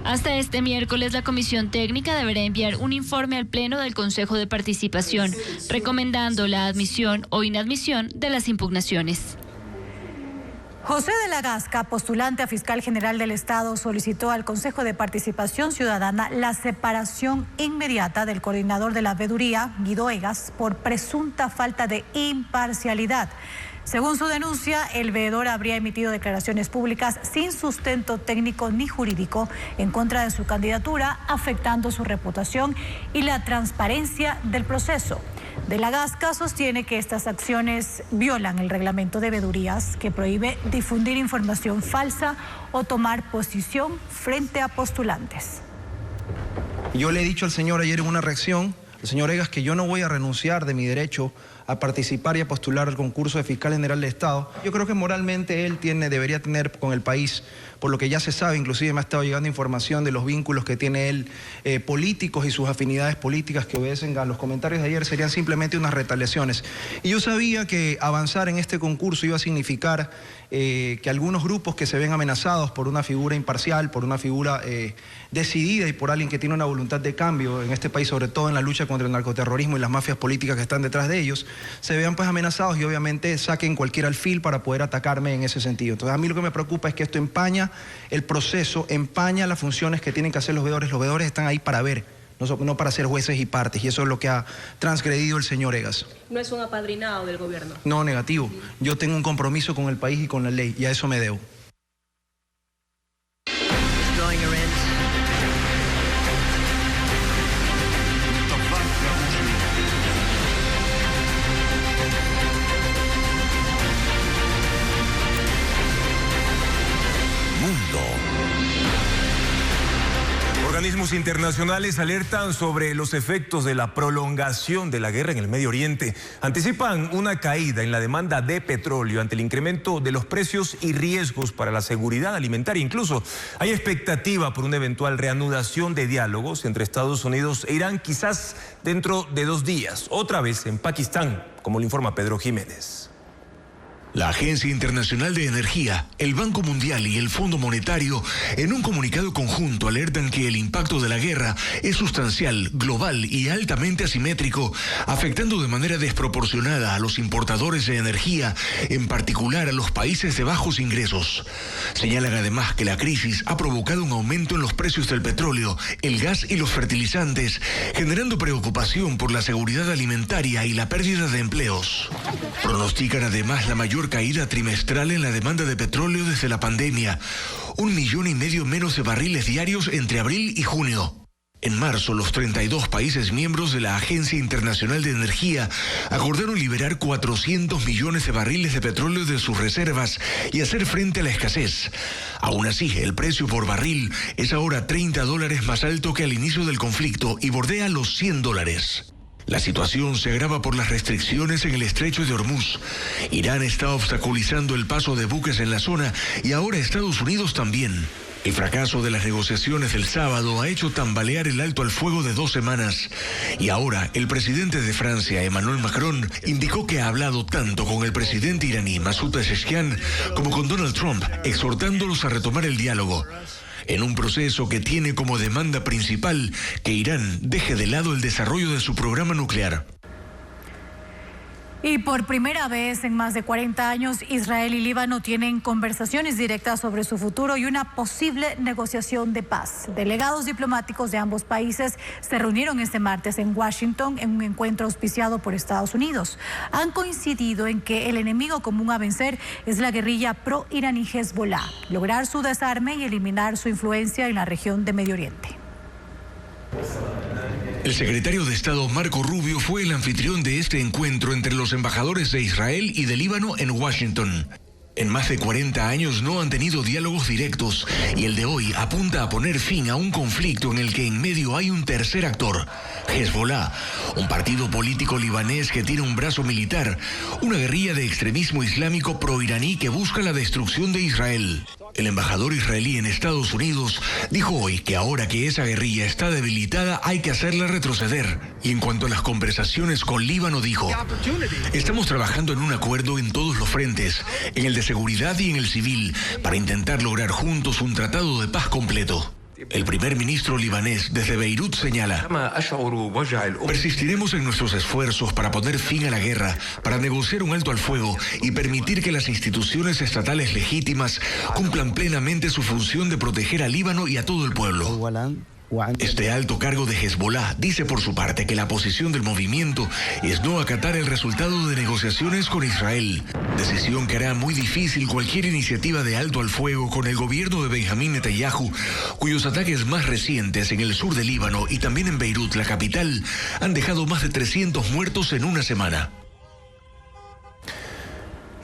Hasta este miércoles, la Comisión Técnica deberá enviar un informe al Pleno del Consejo de Participación, recomendando la admisión o inadmisión de las impugnaciones. José de la Gasca, postulante a fiscal general del Estado, solicitó al Consejo de Participación Ciudadana la separación inmediata del coordinador de la veeduría, Guido Egas, por presunta falta de imparcialidad. Según su denuncia, el veedor habría emitido declaraciones públicas sin sustento técnico ni jurídico en contra de su candidatura, afectando su reputación y la transparencia del proceso. De la Gasca sostiene que estas acciones violan el reglamento de veedurías, que prohíbe difundir información falsa o tomar posición frente a postulantes. Yo le he dicho al señor ayer en una reacción, al señor Egas, que yo no voy a renunciar de mi derecho a participar y a postular al concurso de fiscal general del Estado. Yo creo que moralmente él debería tener con el país, por lo que ya se sabe, inclusive me ha estado llegando información de los vínculos que tiene él políticos y sus afinidades políticas que obedecen a los comentarios de ayer, serían simplemente unas retaliaciones. Y yo sabía que avanzar en este concurso iba a significar que algunos grupos que se ven amenazados por una figura imparcial, por una figura decidida y por alguien que tiene una voluntad de cambio en este país, sobre todo en la lucha contra el narcoterrorismo y las mafias políticas que están detrás de ellos, se vean pues amenazados y obviamente saquen cualquier alfil para poder atacarme en ese sentido. Entonces a mí lo que me preocupa es que esto empaña el proceso, empaña las funciones que tienen que hacer los veedores. Los veedores están ahí para ver, no para ser jueces y partes, y eso es lo que ha transgredido el señor Egas. ¿No es un apadrinado del gobierno? No, negativo. Yo tengo un compromiso con el país y con la ley, y a eso me debo. Organismos internacionales alertan sobre los efectos de la prolongación de la guerra en el Medio Oriente. Anticipan una caída en la demanda de petróleo ante el incremento de los precios y riesgos para la seguridad alimentaria. Incluso hay expectativa por una eventual reanudación de diálogos entre Estados Unidos e Irán, quizás dentro de 2 días, otra vez en Pakistán, como le informa Pedro Jiménez. La Agencia Internacional de Energía, el Banco Mundial y el Fondo Monetario, en un comunicado conjunto, alertan que el impacto de la guerra es sustancial, global y altamente asimétrico, afectando de manera desproporcionada a los importadores de energía, en particular a los países de bajos ingresos. Señalan además que la crisis ha provocado un aumento en los precios del petróleo, el gas y los fertilizantes, generando preocupación por la seguridad alimentaria y la pérdida de empleos. Pronostican además la mayor caída trimestral en la demanda de petróleo desde la pandemia, 1,5 millones menos de barriles diarios entre abril y junio. En marzo, los 32 países miembros de la Agencia Internacional de Energía acordaron liberar 400 millones de barriles de petróleo de sus reservas y hacer frente a la escasez. Aún así, el precio por barril es ahora $30 más alto que al inicio del conflicto y bordea los $100. La situación se agrava por las restricciones en el estrecho de Hormuz. Irán está obstaculizando el paso de buques en la zona y ahora Estados Unidos también. El fracaso de las negociaciones del sábado ha hecho tambalear el alto al fuego de 2 semanas. Y ahora el presidente de Francia, Emmanuel Macron, indicó que ha hablado tanto con el presidente iraní Masoud Pezeshkian como con Donald Trump, exhortándolos a retomar el diálogo, en un proceso que tiene como demanda principal que Irán deje de lado el desarrollo de su programa nuclear. Y por primera vez en más de 40 años, Israel y Líbano tienen conversaciones directas sobre su futuro y una posible negociación de paz. Delegados diplomáticos de ambos países se reunieron este martes en Washington en un encuentro auspiciado por Estados Unidos. Han coincidido en que el enemigo común a vencer es la guerrilla pro-iraní Hezbollah, lograr su desarme y eliminar su influencia en la región de Medio Oriente. El secretario de Estado Marco Rubio fue el anfitrión de este encuentro entre los embajadores de Israel y de Líbano en Washington. En más de 40 años no han tenido diálogos directos y el de hoy apunta a poner fin a un conflicto en el que en medio hay un tercer actor, Hezbollah, un partido político libanés que tiene un brazo militar, una guerrilla de extremismo islámico pro-iraní que busca la destrucción de Israel. El embajador israelí en Estados Unidos dijo hoy que ahora que esa guerrilla está debilitada hay que hacerla retroceder. Y en cuanto a las conversaciones con Líbano dijo: estamos trabajando en un acuerdo en todos los frentes, en el de seguridad y en el civil, para intentar lograr juntos un tratado de paz completo. El primer ministro libanés desde Beirut señala: persistiremos en nuestros esfuerzos para poner fin a la guerra, para negociar un alto al fuego y permitir que las instituciones estatales legítimas cumplan plenamente su función de proteger a Líbano y a todo el pueblo. Este alto cargo de Hezbollah dice por su parte que la posición del movimiento es no acatar el resultado de negociaciones con Israel, decisión que hará muy difícil cualquier iniciativa de alto al fuego con el gobierno de Benjamín Netanyahu, cuyos ataques más recientes en el sur de Líbano y también en Beirut, la capital, han dejado más de 300 muertos en una semana.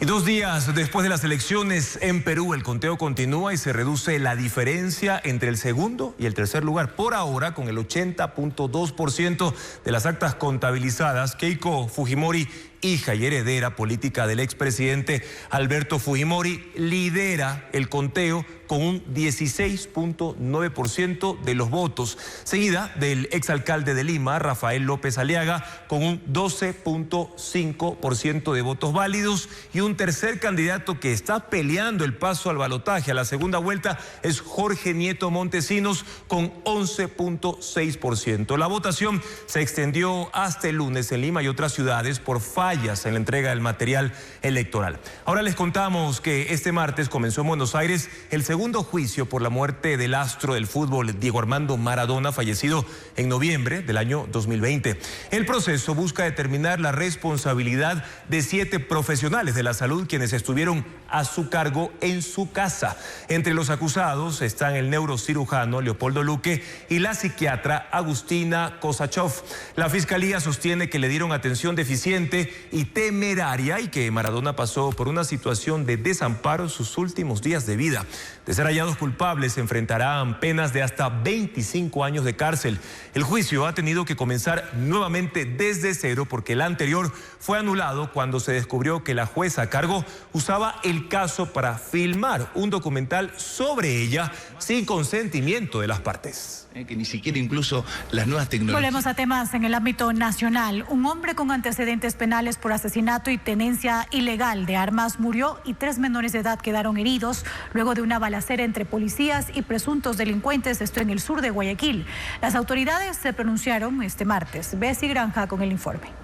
Y 2 días después de las elecciones en Perú, el conteo continúa y se reduce la diferencia entre el segundo y el tercer lugar. Por ahora, con el 80.2% de las actas contabilizadas, Keiko Fujimori, hija y heredera política del expresidente Alberto Fujimori, lidera el conteo con un 16.9% de los votos, seguida del exalcalde de Lima, Rafael López Aliaga, con un 12.5% de votos válidos, y un tercer candidato que está peleando el paso al balotaje a la segunda vuelta es Jorge Nieto Montesinos, con 11.6%. La votación se extendió hasta el lunes en Lima y otras ciudades por fallas fallas en la entrega del material electoral. Ahora les contamos que este martes comenzó en Buenos Aires el segundo juicio por la muerte del astro del fútbol Diego Armando Maradona, fallecido en noviembre del año 2020. El proceso busca determinar la responsabilidad de 7 profesionales de la salud quienes estuvieron a su cargo en su casa. Entre los acusados están el neurocirujano Leopoldo Luque y la psiquiatra Agustina Kosachov. La fiscalía sostiene que le dieron atención deficiente y temeraria y que Maradona pasó por una situación de desamparo en sus últimos días de vida. De ser hallados culpables, se enfrentarán penas de hasta 25 años de cárcel. El juicio ha tenido que comenzar nuevamente desde cero porque el anterior fue anulado cuando se descubrió que la jueza a cargo usaba el caso para filmar un documental sobre ella sin consentimiento de las partes. Que ni siquiera incluso las nuevas tecnologías. Volvemos a temas en el ámbito nacional. Un hombre con antecedentes penales por asesinato y tenencia ilegal de armas murió y 3 menores de edad quedaron heridos luego de una balacera entre policías y presuntos delincuentes, esto en el sur de Guayaquil. Las autoridades se pronunciaron este martes. Bessie Granja con el informe.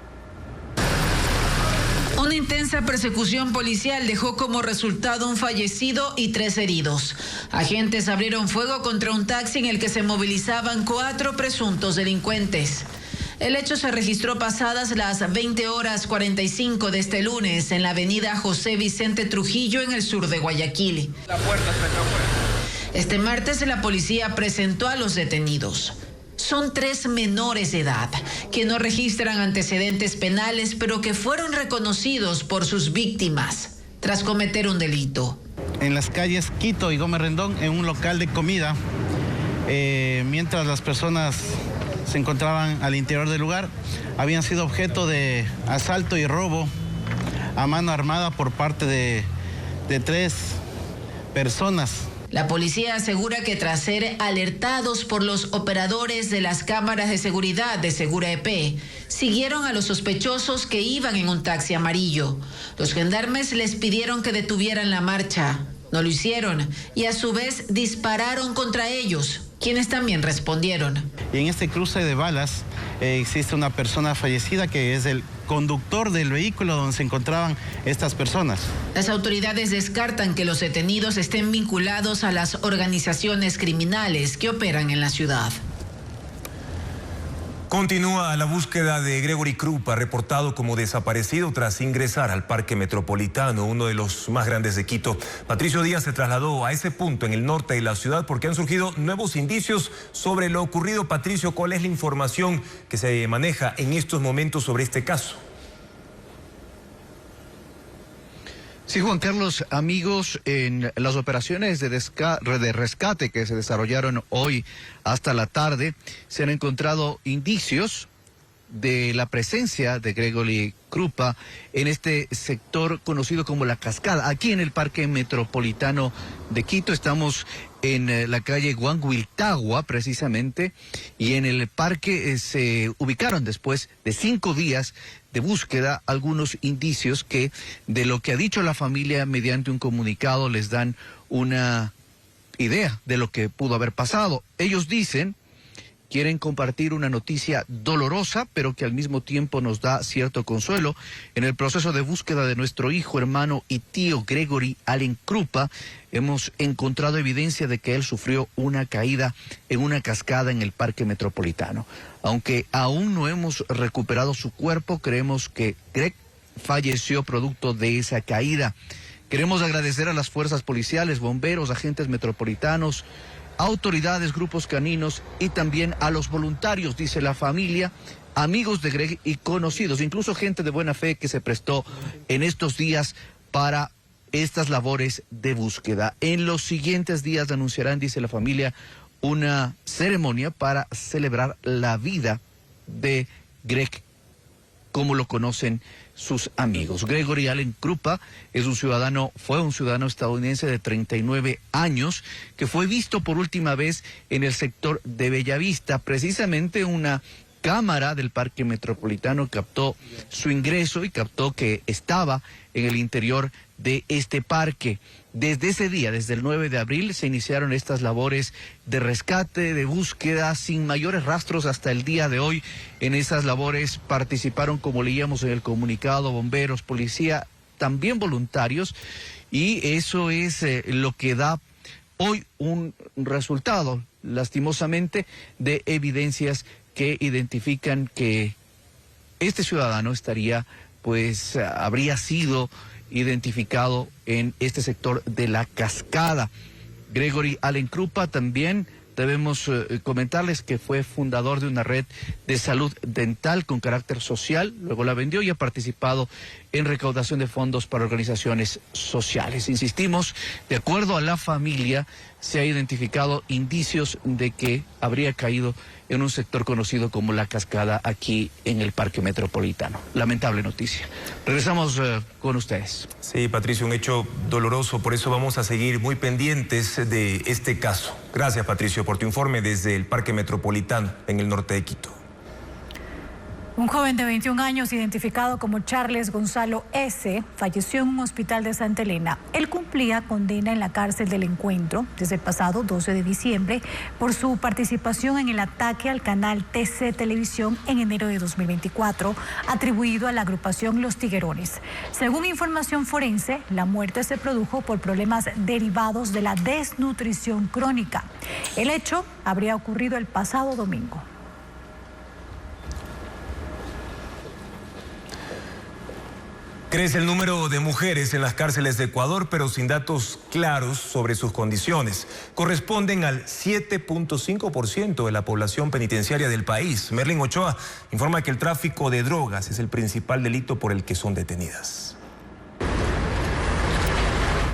Una intensa persecución policial dejó como resultado un fallecido y 3 heridos. Agentes abrieron fuego contra un taxi en el que se movilizaban 4 presuntos delincuentes. El hecho se registró pasadas las 20:45 de este lunes en la avenida José Vicente Trujillo en el sur de Guayaquil. La puerta está acá afuera. Este martes la policía presentó a los detenidos. Son 3 menores de edad que no registran antecedentes penales, pero que fueron reconocidos por sus víctimas tras cometer un delito. En las calles Quito y Gómez Rendón, en un local de comida, mientras las personas se encontraban al interior del lugar, habían sido objeto de asalto y robo a mano armada por parte de 3 personas. La policía asegura que tras ser alertados por los operadores de las cámaras de seguridad de Segura EP, siguieron a los sospechosos que iban en un taxi amarillo. Los gendarmes les pidieron que detuvieran la marcha. No lo hicieron y a su vez dispararon contra ellos, quienes también respondieron. Y en este cruce de balas existe una persona fallecida que es el conductor del vehículo donde se encontraban estas personas. Las autoridades descartan que los detenidos estén vinculados a las organizaciones criminales que operan en la ciudad. Continúa la búsqueda de Gregory Krupa, reportado como desaparecido tras ingresar al Parque Metropolitano, uno de los más grandes de Quito. Patricio Díaz se trasladó a ese punto en el norte de la ciudad porque han surgido nuevos indicios sobre lo ocurrido. Patricio, ¿cuál es la información que se maneja en estos momentos sobre este caso? Sí, Juan Carlos, amigos, en las operaciones de rescate que se desarrollaron hoy hasta la tarde, se han encontrado indicios de la presencia de Gregory Krupa en este sector conocido como La Cascada, aquí en el Parque Metropolitano de Quito. Estamos en la calle Huanguiltagua, precisamente, y en el parque se ubicaron después de 5 días de búsqueda algunos indicios que, de lo que ha dicho la familia mediante un comunicado, les dan una idea de lo que pudo haber pasado. Ellos dicen, quieren compartir una noticia dolorosa, pero que al mismo tiempo nos da cierto consuelo. En el proceso de búsqueda de nuestro hijo, hermano y tío Gregory Allen Krupa, hemos encontrado evidencia de que él sufrió una caída en una cascada en el Parque Metropolitano. Aunque aún no hemos recuperado su cuerpo, creemos que Greg falleció producto de esa caída. Queremos agradecer a las fuerzas policiales, bomberos, agentes metropolitanos, autoridades, grupos caninos y también a los voluntarios, dice la familia, amigos de Greg y conocidos, incluso gente de buena fe que se prestó en estos días para estas labores de búsqueda. En los siguientes días anunciarán, dice la familia, una ceremonia para celebrar la vida de Greg, como lo conocen sus amigos. Gregory Allen Krupa fue un ciudadano estadounidense de 39 años que fue visto por última vez en el sector de Bellavista. Precisamente una cámara del Parque Metropolitano captó su ingreso y captó que estaba en el interior de este parque. Desde ese día, desde el 9 de abril, se iniciaron estas labores de rescate, de búsqueda, sin mayores rastros hasta el día de hoy. En esas labores participaron, como leíamos en el comunicado, bomberos, policía, también voluntarios, y eso es lo que da hoy un resultado, lastimosamente, de evidencias que identifican que este ciudadano habría sido identificado en este sector de La Cascada. Gregory Allen Krupa también debemos comentarles que fue fundador de una red de salud dental con carácter social, luego la vendió y ha participado en recaudación de fondos para organizaciones sociales. Insistimos, de acuerdo a la familia, se ha identificado indicios de que habría caído en un sector conocido como La Cascada, aquí en el Parque Metropolitano. Lamentable noticia. Regresamos con ustedes. Sí, Patricio, un hecho doloroso, por eso vamos a seguir muy pendientes de este caso. Gracias, Patricio, por tu informe desde el Parque Metropolitano, en el norte de Quito. Un joven de 21 años, identificado como Charles Gonzalo S., falleció en un hospital de Santa Elena. Él cumplía condena en la cárcel del Encuentro desde el pasado 12 de diciembre por su participación en el ataque al canal TC Televisión en enero de 2024, atribuido a la agrupación Los Tiguerones. Según información forense, la muerte se produjo por problemas derivados de la desnutrición crónica. El hecho habría ocurrido el pasado domingo. Crece el número de mujeres en las cárceles de Ecuador, pero sin datos claros sobre sus condiciones. Corresponden al 7.5% de la población penitenciaria del país. Merlin Ochoa informa que el tráfico de drogas es el principal delito por el que son detenidas.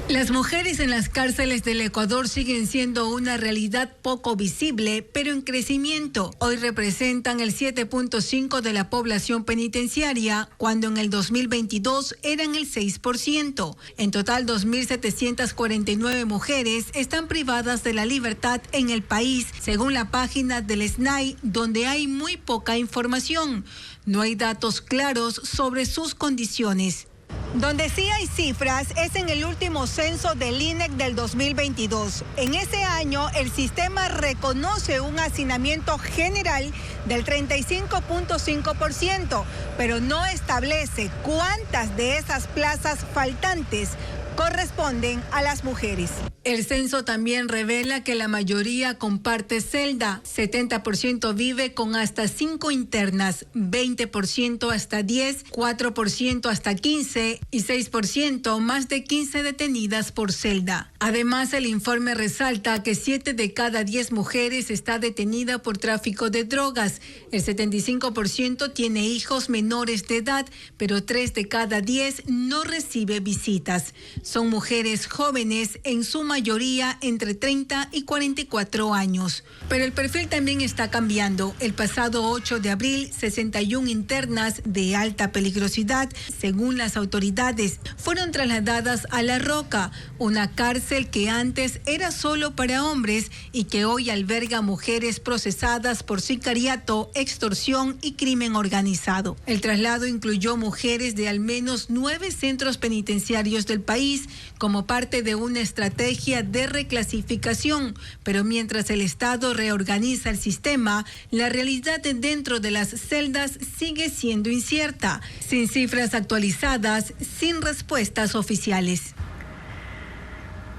Las mujeres en las cárceles del Ecuador siguen siendo una realidad poco visible, pero en crecimiento. Hoy representan el 7.5% de la población penitenciaria, cuando en el 2022 eran el 6%. En total, 2.749 mujeres están privadas de la libertad en el país, según la página del SNAI, donde hay muy poca información. No hay datos claros sobre sus condiciones. Donde sí hay cifras es en el último censo del INEC del 2022. En ese año, el sistema reconoce un hacinamiento general del 35.5%, pero no establece cuántas de esas plazas faltantes corresponden a las mujeres. El censo también revela que la mayoría comparte celda. 70% vive con hasta 5 internas, 20% hasta 10, 4% hasta 15 y 6% más de 15 detenidas por celda. Además, el informe resalta que 7 de cada 10 mujeres está detenida por tráfico de drogas. El 75% tiene hijos menores de edad, pero 3 de cada 10 no recibe visitas. Son mujeres jóvenes, en su mayoría entre 30 y 44 años. Pero el perfil también está cambiando. El pasado 8 de abril, 61 internas de alta peligrosidad, según las autoridades, fueron trasladadas a La Roca, una cárcel que antes era solo para hombres y que hoy alberga mujeres procesadas por sicariato, extorsión y crimen organizado. El traslado incluyó mujeres de al menos 9 centros penitenciarios del país, como parte de una estrategia de reclasificación, pero mientras el Estado reorganiza el sistema, la realidad dentro de las celdas sigue siendo incierta, sin cifras actualizadas, sin respuestas oficiales.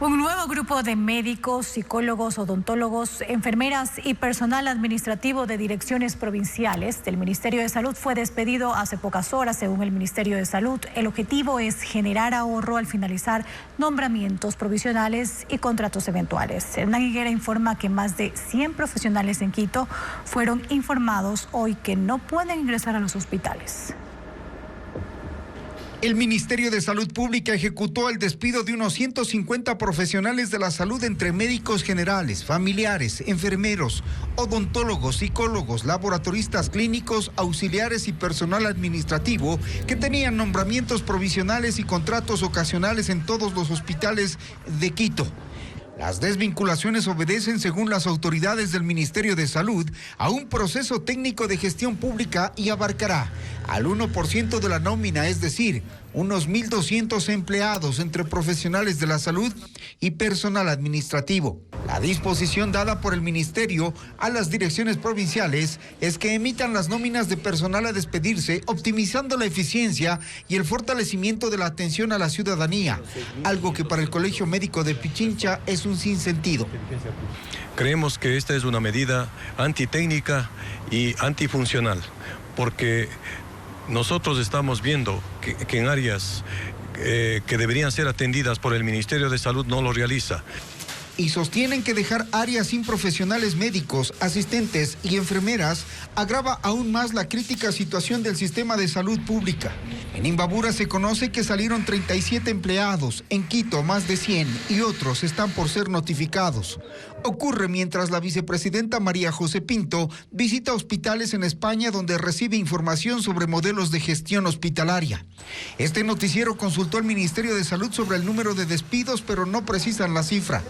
Un nuevo grupo de médicos, psicólogos, odontólogos, enfermeras y personal administrativo de direcciones provinciales del Ministerio de Salud fue despedido hace pocas horas, según el Ministerio de Salud. El objetivo es generar ahorro al finalizar nombramientos provisionales y contratos eventuales. Hernán Higuera informa que más de 100 profesionales en Quito fueron informados hoy que no pueden ingresar a los hospitales. El Ministerio de Salud Pública ejecutó el despido de unos 150 profesionales de la salud, entre médicos generales, familiares, enfermeros, odontólogos, psicólogos, laboratoristas clínicos, auxiliares y personal administrativo que tenían nombramientos provisionales y contratos ocasionales en todos los hospitales de Quito. Las desvinculaciones obedecen, según las autoridades del Ministerio de Salud, a un proceso técnico de gestión pública y abarcará al 1% de la nómina, es decir, unos 1.200 empleados entre profesionales de la salud y personal administrativo. La disposición dada por el ministerio a las direcciones provinciales es que emitan las nóminas de personal a despedirse, optimizando la eficiencia y el fortalecimiento de la atención a la ciudadanía, algo que para el Colegio Médico de Pichincha es un sinsentido. Creemos que esta es una medida antitécnica y antifuncional, porque nosotros estamos viendo que en áreas que deberían ser atendidas por el Ministerio de Salud no lo realiza. Y sostienen que dejar áreas sin profesionales médicos, asistentes y enfermeras agrava aún más la crítica situación del sistema de salud pública. En Imbabura se conoce que salieron 37 empleados, en Quito más de 100 y otros están por ser notificados. Ocurre mientras la vicepresidenta María José Pinto visita hospitales en España donde recibe información sobre modelos de gestión hospitalaria. Este noticiero consultó al Ministerio de Salud sobre el número de despidos, pero no precisan la cifra.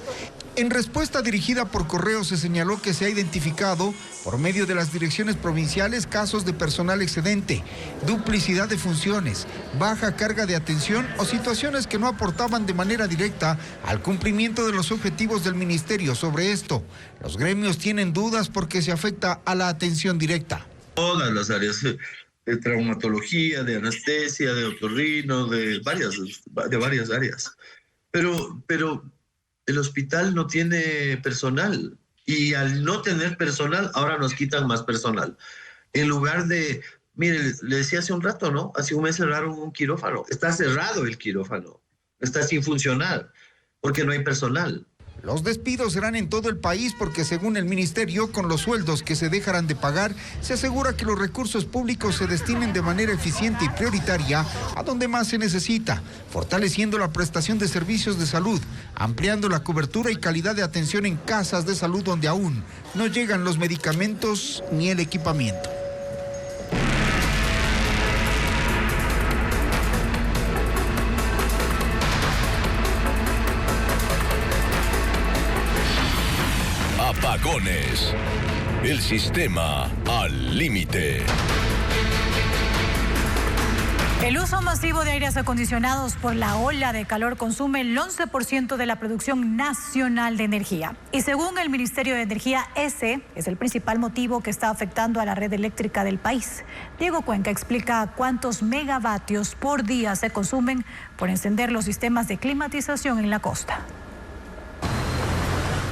En respuesta dirigida por correo se señaló que se ha identificado, por medio de las direcciones provinciales, casos de personal excedente, duplicidad de funciones, baja carga de atención o situaciones que no aportaban de manera directa al cumplimiento de los objetivos del ministerio. Sobre esto, los gremios tienen dudas porque se afecta a la atención directa. Todas las áreas de traumatología, de anestesia, de otorrino, de varias áreas. Pero el hospital no tiene personal y al no tener personal, ahora nos quitan más personal. En lugar de, mire, le decía hace un rato, ¿no? Hace un mes cerraron un quirófano. Está cerrado el quirófano, está sin funcionar porque no hay personal. Los despidos serán en todo el país porque, según el ministerio, con los sueldos que se dejarán de pagar, se asegura que los recursos públicos se destinen de manera eficiente y prioritaria a donde más se necesita, fortaleciendo la prestación de servicios de salud, ampliando la cobertura y calidad de atención en casas de salud donde aún no llegan los medicamentos ni el equipamiento. Apagones. El sistema al límite. El uso masivo de aires acondicionados por la ola de calor consume el 11% de la producción nacional de energía. Y según el Ministerio de Energía, ese es el principal motivo que está afectando a la red eléctrica del país. Diego Cuenca explica cuántos megavatios por día se consumen por encender los sistemas de climatización en la costa.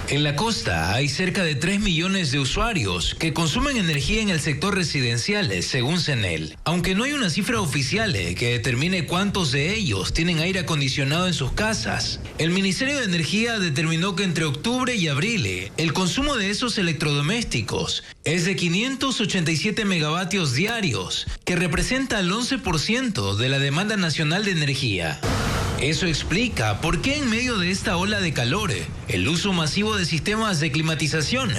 En la costa hay cerca de 3 millones de usuarios que consumen energía en el sector residencial, según CENEL. Aunque no hay una cifra oficial que determine cuántos de ellos tienen aire acondicionado en sus casas, el Ministerio de Energía determinó que entre octubre y abril el consumo de esos electrodomésticos es de 587 megavatios diarios, que representa el 11% de la demanda nacional de energía. Eso explica por qué en medio de esta ola de calor, el uso masivo de sistemas de climatización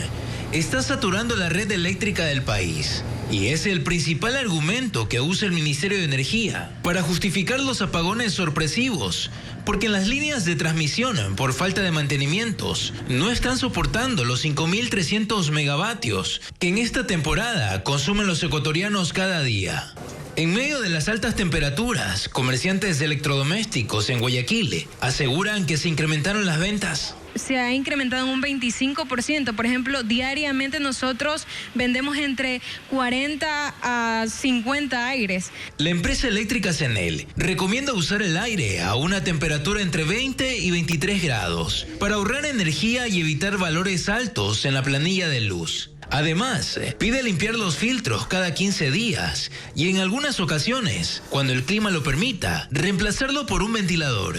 está saturando la red eléctrica del país. Y es el principal argumento que usa el Ministerio de Energía para justificar los apagones sorpresivos, porque en las líneas de transmisión, por falta de mantenimientos, no están soportando los 5.300 megavatios que en esta temporada consumen los ecuatorianos cada día. En medio de las altas temperaturas, comerciantes de electrodomésticos en Guayaquil aseguran que se incrementaron las ventas. Se ha incrementado en un 25%. Por ejemplo, diariamente nosotros vendemos entre 40 a 50 aires. La empresa eléctrica CENEL recomienda usar el aire a una temperatura entre 20 y 23 grados para ahorrar energía y evitar valores altos en la planilla de luz. Además, pide limpiar los filtros cada 15 días y en algunas ocasiones, cuando el clima lo permita, reemplazarlo por un ventilador.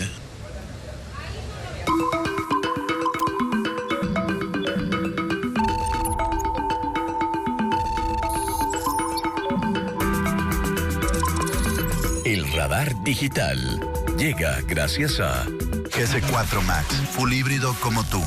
El radar digital llega gracias a S4 Max, full híbrido como tú.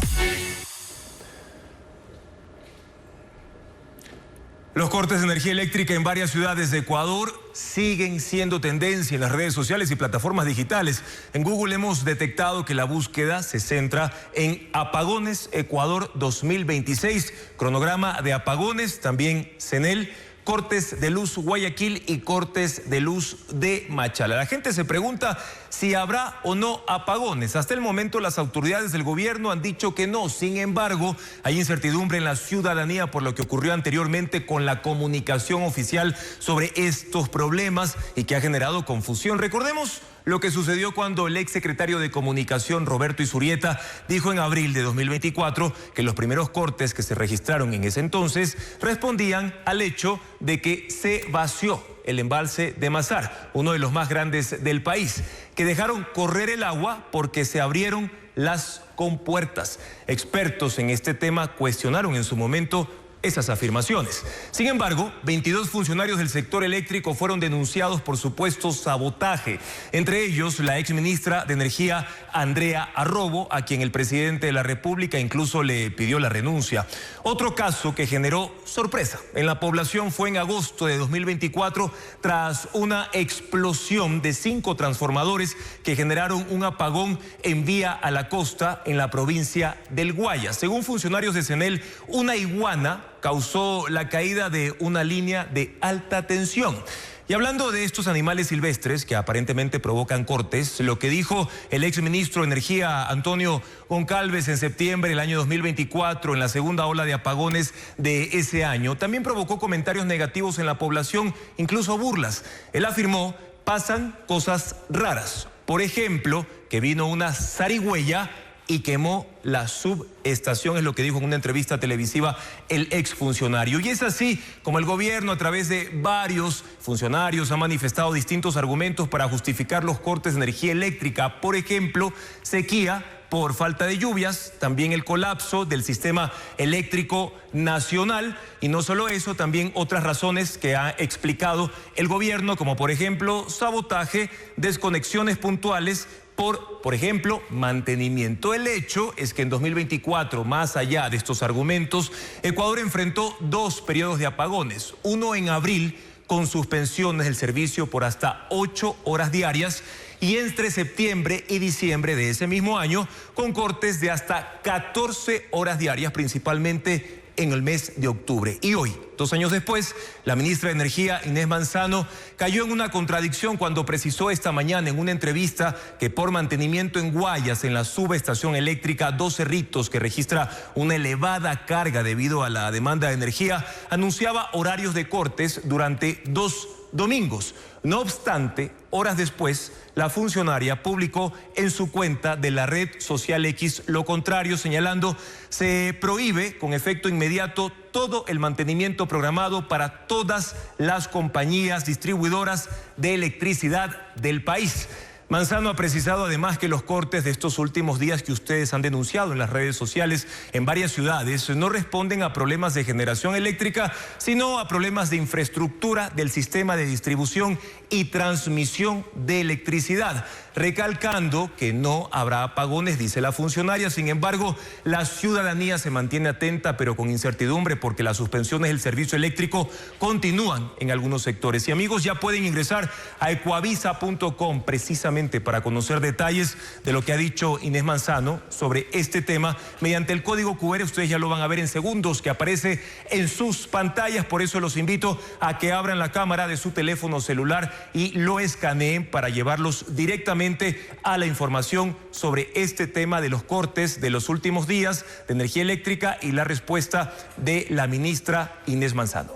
Los cortes de energía eléctrica en varias ciudades de Ecuador siguen siendo tendencia en las redes sociales y plataformas digitales. En Google hemos detectado que la búsqueda se centra en apagones Ecuador 2026, cronograma de apagones, también CENEL cortes de luz Guayaquil y cortes de luz de Machala. La gente se pregunta si habrá o no apagones. Hasta el momento las autoridades del gobierno han dicho que no. Sin embargo, hay incertidumbre en la ciudadanía por lo que ocurrió anteriormente con la comunicación oficial sobre estos problemas y que ha generado confusión. Recordemos lo que sucedió cuando el exsecretario de Comunicación, Roberto Izurieta, dijo en abril de 2024 que los primeros cortes que se registraron en ese entonces respondían al hecho de que se vació el embalse de Mazar, uno de los más grandes del país, que dejaron correr el agua porque se abrieron las compuertas. Expertos en este tema cuestionaron en su momento esas afirmaciones. Sin embargo, 22 funcionarios del sector eléctrico fueron denunciados por supuesto sabotaje, entre ellos la exministra de Energía, Andrea Arrobo, a quien el presidente de la República incluso le pidió la renuncia. Otro caso que generó sorpresa en la población fue en agosto de 2024, tras una explosión de 5 transformadores que generaron un apagón en vía a la costa en la provincia del Guayas. Según funcionarios de CENEL, una iguana causó la caída de una línea de alta tensión. Y hablando de estos animales silvestres que aparentemente provocan cortes, lo que dijo el exministro de Energía, Antonio Goncalves, en septiembre del año 2024, en la segunda ola de apagones de ese año, también provocó comentarios negativos en la población, incluso burlas. Él afirmó: pasan cosas raras. Por ejemplo, que vino una zarigüeya y quemó la subestación, es lo que dijo en una entrevista televisiva el exfuncionario. Y es así como el gobierno, a través de varios funcionarios, ha manifestado distintos argumentos para justificar los cortes de energía eléctrica. Por ejemplo, sequía por falta de lluvias, también el colapso del sistema eléctrico nacional, y no solo eso, también otras razones que ha explicado el gobierno, como por ejemplo sabotaje, desconexiones puntuales, por ejemplo, mantenimiento. El hecho es que en 2024, más allá de estos argumentos, Ecuador enfrentó 2 periodos de apagones. Uno en abril, con suspensiones del servicio por hasta 8 horas diarias, y entre septiembre y diciembre de ese mismo año, con cortes de hasta 14 horas diarias, principalmente en el mes de octubre. Y hoy, 2 años después, la ministra de Energía, Inés Manzano, cayó en una contradicción cuando precisó esta mañana en una entrevista que por mantenimiento en Guayas, en la subestación eléctrica Dos Cerritos, que registra una elevada carga debido a la demanda de energía, anunciaba horarios de cortes durante 2 domingos. No obstante, horas después, la funcionaria publicó en su cuenta de la red social X lo contrario, señalando: se prohíbe con efecto inmediato todo el mantenimiento programado para todas las compañías distribuidoras de electricidad del país. Manzano ha precisado además que los cortes de estos últimos días que ustedes han denunciado en las redes sociales en varias ciudades no responden a problemas de generación eléctrica, sino a problemas de infraestructura del sistema de distribución y transmisión de electricidad, recalcando que no habrá apagones, dice la funcionaria. Sin embargo, la ciudadanía se mantiene atenta, pero con incertidumbre, porque las suspensiones del servicio eléctrico continúan en algunos sectores. Y amigos, ya pueden ingresar a ecuavisa.com precisamente para conocer detalles de lo que ha dicho Inés Manzano sobre este tema. Mediante el código QR, ustedes ya lo van a ver en segundos, que aparece en sus pantallas. Por eso los invito a que abran la cámara de su teléfono celular y lo escaneen para llevarlos directamente a la información sobre este tema de los cortes de los últimos días de energía eléctrica y la respuesta de la ministra Inés Manzano.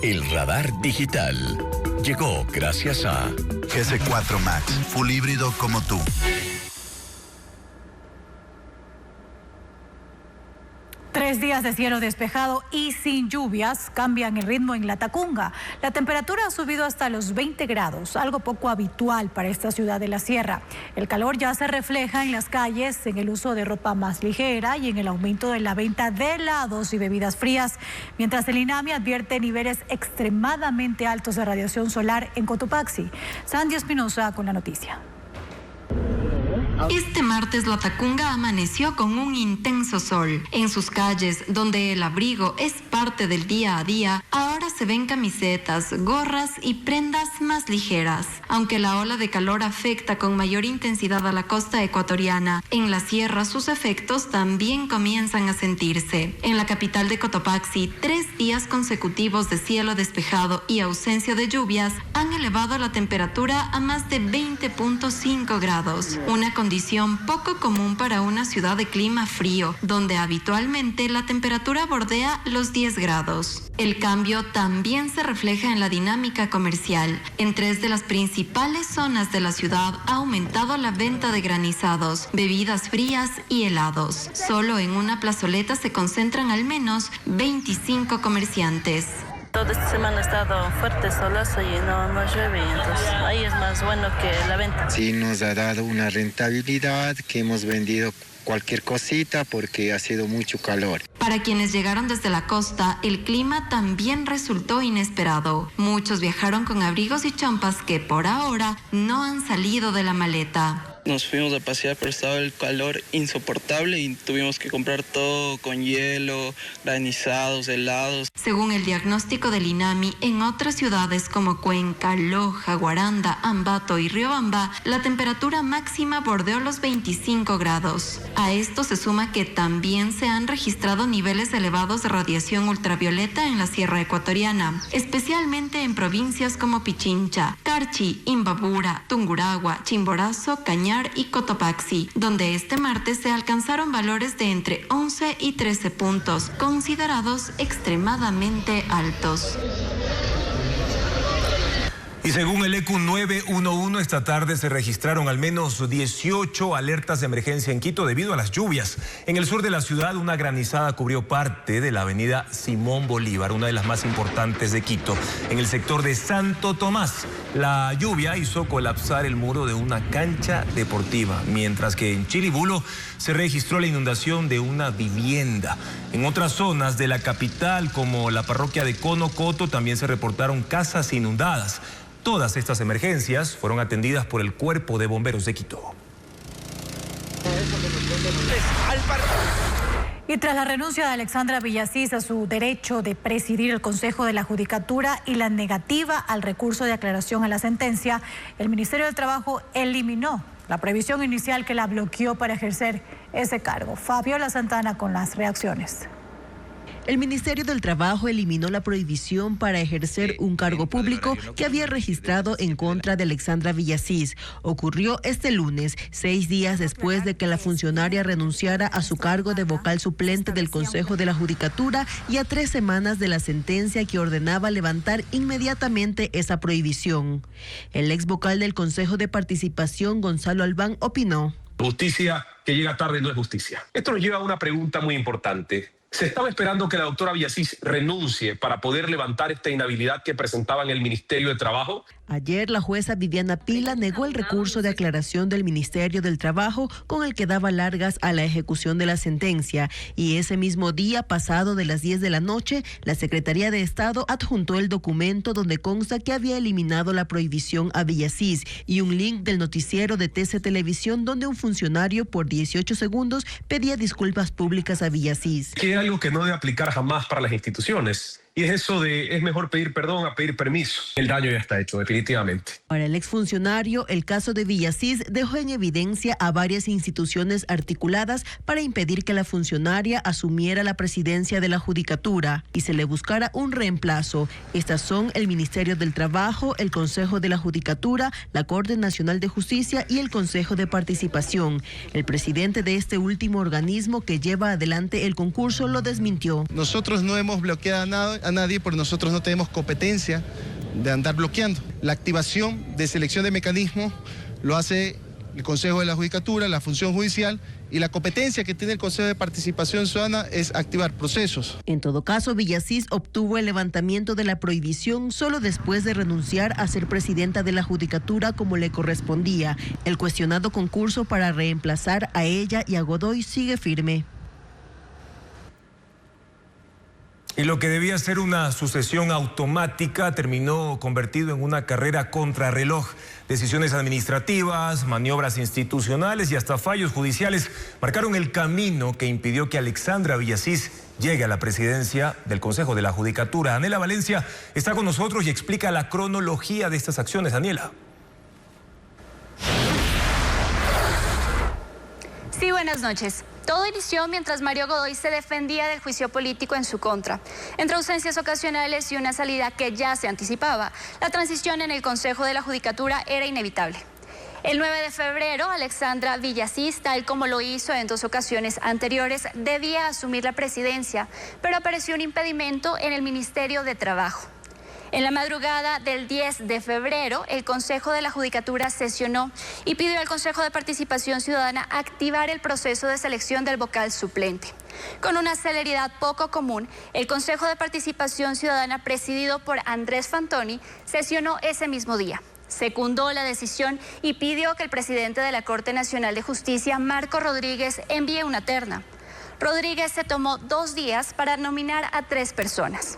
El radar digital llegó gracias a GS4 Max, full híbrido como tú. 3 días de cielo despejado y sin lluvias cambian el ritmo en Latacunga. La temperatura ha subido hasta los 20 grados, algo poco habitual para esta ciudad de la sierra. El calor ya se refleja en las calles, en el uso de ropa más ligera y en el aumento de la venta de helados y bebidas frías, mientras el INAMI advierte niveles extremadamente altos de radiación solar en Cotopaxi. Sandy Espinosa con la noticia. Este martes Latacunga amaneció con un intenso sol. En sus calles, donde el abrigo es parte del día a día, ahora ahora se ven camisetas, gorras y prendas más ligeras. Aunque la ola de calor afecta con mayor intensidad a la costa ecuatoriana, en la sierra sus efectos también comienzan a sentirse. En la capital de Cotopaxi, 3 días consecutivos de cielo despejado y ausencia de lluvias han elevado la temperatura a más de 20.5 grados, una condición poco común para una ciudad de clima frío, donde habitualmente la temperatura bordea los 10 grados. El cambio también se refleja en la dinámica comercial. En 3 de las principales zonas de la ciudad ha aumentado la venta de granizados, bebidas frías y helados. Solo en una plazoleta se concentran al menos 25 comerciantes. Toda esta semana ha estado fuerte solazo y no llueve, entonces ahí es más bueno que la venta. Sí, nos ha dado una rentabilidad que hemos vendido cualquier cosita porque ha sido mucho calor. Para quienes llegaron desde la costa, el clima también resultó inesperado. Muchos viajaron con abrigos y chompas que por ahora no han salido de la maleta. Nos fuimos a pasear, pero estaba el calor insoportable y tuvimos que comprar todo con hielo, granizados, helados. Según el diagnóstico del INAMI, en otras ciudades como Cuenca, Loja, Guaranda, Ambato y Riobamba, la temperatura máxima bordeó los 25 grados. A esto se suma que también se han registrado niveles elevados de radiación ultravioleta en la sierra ecuatoriana, especialmente en provincias como Pichincha, Carchi, Imbabura, Tungurahua, Chimborazo, Cañar y Cotopaxi, donde este martes se alcanzaron valores de entre 11 y 13 puntos, considerados extremadamente altos. Y según el ECU 911, esta tarde se registraron al menos 18 alertas de emergencia en Quito debido a las lluvias. En el sur de la ciudad, una granizada cubrió parte de la avenida Simón Bolívar, una de las más importantes de Quito. En el sector de Santo Tomás, la lluvia hizo colapsar el muro de una cancha deportiva, mientras que en Chilibulo se registró la inundación de una vivienda. En otras zonas de la capital, como la parroquia de Cono Coto, también se reportaron casas inundadas. Todas estas emergencias fueron atendidas por el Cuerpo de Bomberos de Quito. Y tras la renuncia de Alexandra Villasís a su derecho de presidir el Consejo de la Judicatura y la negativa al recurso de aclaración a la sentencia, el Ministerio del Trabajo eliminó la prohibición inicial que la bloqueó para ejercer ese cargo. Fabiola Santana con las reacciones. El Ministerio del Trabajo eliminó la prohibición para ejercer un cargo público que había registrado en contra de Alexandra Villasís. Ocurrió este lunes, 6 días después de que la funcionaria renunciara a su cargo de vocal suplente del Consejo de la Judicatura y a 3 semanas de la sentencia que ordenaba levantar inmediatamente esa prohibición. El ex vocal del Consejo de Participación, Gonzalo Albán, opinó: Justicia que llega tarde no es justicia. Esto nos lleva a una pregunta muy importante. ¿Se estaba esperando que la doctora Villasís renuncie para poder levantar esta inhabilidad que presentaba en el Ministerio de Trabajo? Ayer la jueza Viviana Pila negó el recurso de aclaración del Ministerio del Trabajo con el que daba largas a la ejecución de la sentencia, y ese mismo día, pasado de las 10 de la noche, la Secretaría de Estado adjuntó el documento donde consta que había eliminado la prohibición a Villasís y un link del noticiero de TC Televisión donde un funcionario por 18 segundos pedía disculpas públicas a Villasís. Que es algo que no debe aplicar jamás para las instituciones. Y es eso de, es mejor pedir perdón a pedir permiso. El daño ya está hecho, definitivamente. Para el exfuncionario, el caso de Villasís dejó en evidencia a varias instituciones articuladas para impedir que la funcionaria asumiera la presidencia de la Judicatura y se le buscara un reemplazo. Estas son el Ministerio del Trabajo, el Consejo de la Judicatura, la Corte Nacional de Justicia y el Consejo de Participación. El presidente de este último organismo que lleva adelante el concurso lo desmintió. Nosotros no hemos bloqueado a nadie porque nosotros no tenemos competencia de andar bloqueando. La activación de selección de mecanismos lo hace el Consejo de la Judicatura, la función judicial, y la competencia que tiene el Consejo de Participación Ciudadana es activar procesos. En todo caso, Villasís obtuvo el levantamiento de la prohibición solo después de renunciar a ser presidenta de la Judicatura como le correspondía. El cuestionado concurso para reemplazar a ella y a Godoy sigue firme. Y lo que debía ser una sucesión automática terminó convertido en una carrera contrarreloj. Decisiones administrativas, maniobras institucionales y hasta fallos judiciales marcaron el camino que impidió que Alexandra Villasís llegue a la presidencia del Consejo de la Judicatura. Daniela Valencia está con nosotros y explica la cronología de estas acciones. Daniela. Sí, buenas noches. Todo inició mientras Mario Godoy se defendía del juicio político en su contra. Entre ausencias ocasionales y una salida que ya se anticipaba, la transición en el Consejo de la Judicatura era inevitable. El 9 de febrero, Alexandra Villasís, tal como lo hizo en 2 ocasiones anteriores, debía asumir la presidencia, pero apareció un impedimento en el Ministerio de Trabajo. En la madrugada del 10 de febrero, el Consejo de la Judicatura sesionó y pidió al Consejo de Participación Ciudadana activar el proceso de selección del vocal suplente. Con una celeridad poco común, el Consejo de Participación Ciudadana, presidido por Andrés Fantoni, sesionó ese mismo día. Secundó la decisión y pidió que el presidente de la Corte Nacional de Justicia, Marco Rodríguez, envíe una terna. Rodríguez se tomó 2 días para nominar a 3 personas.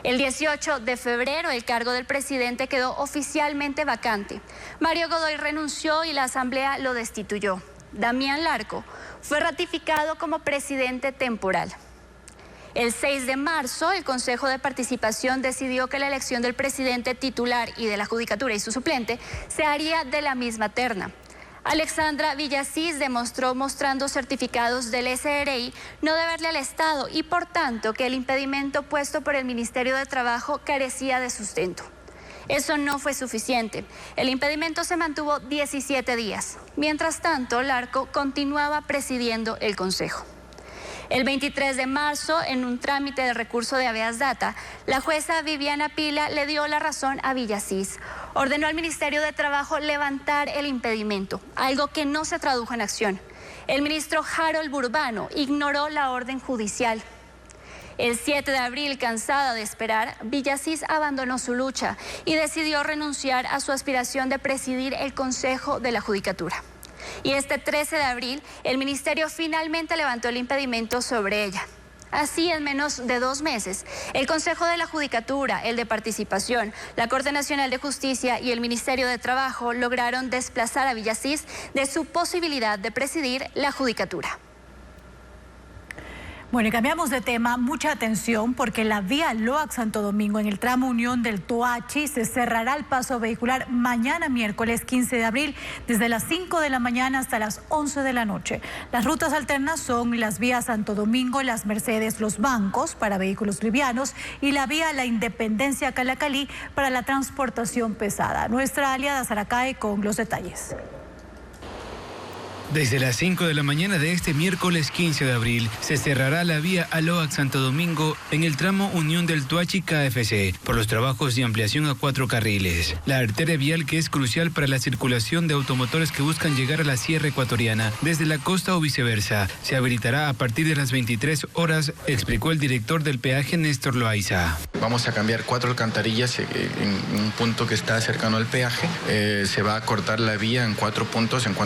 El 18 de febrero, el cargo del presidente quedó oficialmente vacante. Mario Godoy renunció y la Asamblea lo destituyó. Damián Larco fue ratificado como presidente temporal. El 6 de marzo, el Consejo de Participación decidió que la elección del presidente titular y de la Judicatura y su suplente se haría de la misma terna. Alexandra Villasís demostró, mostrando certificados del SRI, no deberle al Estado y, por tanto, que el impedimento puesto por el Ministerio de Trabajo carecía de sustento. Eso no fue suficiente. El impedimento se mantuvo 17 días. Mientras tanto, Larco continuaba presidiendo el Consejo. El 23 de marzo, en un trámite de recurso de habeas data, la jueza Viviana Pila le dio la razón a Villasís. Ordenó al Ministerio de Trabajo levantar el impedimento, algo que no se tradujo en acción. El ministro Harold Burbano ignoró la orden judicial. El 7 de abril, cansada de esperar, Villasís abandonó su lucha y decidió renunciar a su aspiración de presidir el Consejo de la Judicatura. Y este 13 de abril, el ministerio finalmente levantó el impedimento sobre ella. Así, en menos de 2 meses, el Consejo de la Judicatura, el de Participación, la Corte Nacional de Justicia y el Ministerio de Trabajo lograron desplazar a Villasís de su posibilidad de presidir la Judicatura. Bueno, y cambiamos de tema, mucha atención porque la vía Loac-Santo Domingo en el tramo Unión del Toachi se cerrará el paso vehicular mañana miércoles 15 de abril desde las 5 de la mañana hasta las 11 de la noche. Las rutas alternas son las vías Santo Domingo, Las Mercedes, Los Bancos para vehículos livianos y la vía La Independencia Calacalí para la transportación pesada. Nuestra aliada Saracae con los detalles. Desde las 5 de la mañana de este miércoles 15 de abril se cerrará la vía Aloac-Santo Domingo en el tramo Unión del Toachi KFC por los trabajos de ampliación a 4 carriles. La arteria vial, que es crucial para la circulación de automotores que buscan llegar a la Sierra Ecuatoriana desde la costa o viceversa, se habilitará a partir de las 23 horas, explicó el director del peaje, Néstor Loaiza. Vamos a cambiar 4 alcantarillas en un punto que está cercano al peaje. Se va a cortar la vía en 4 puntos, en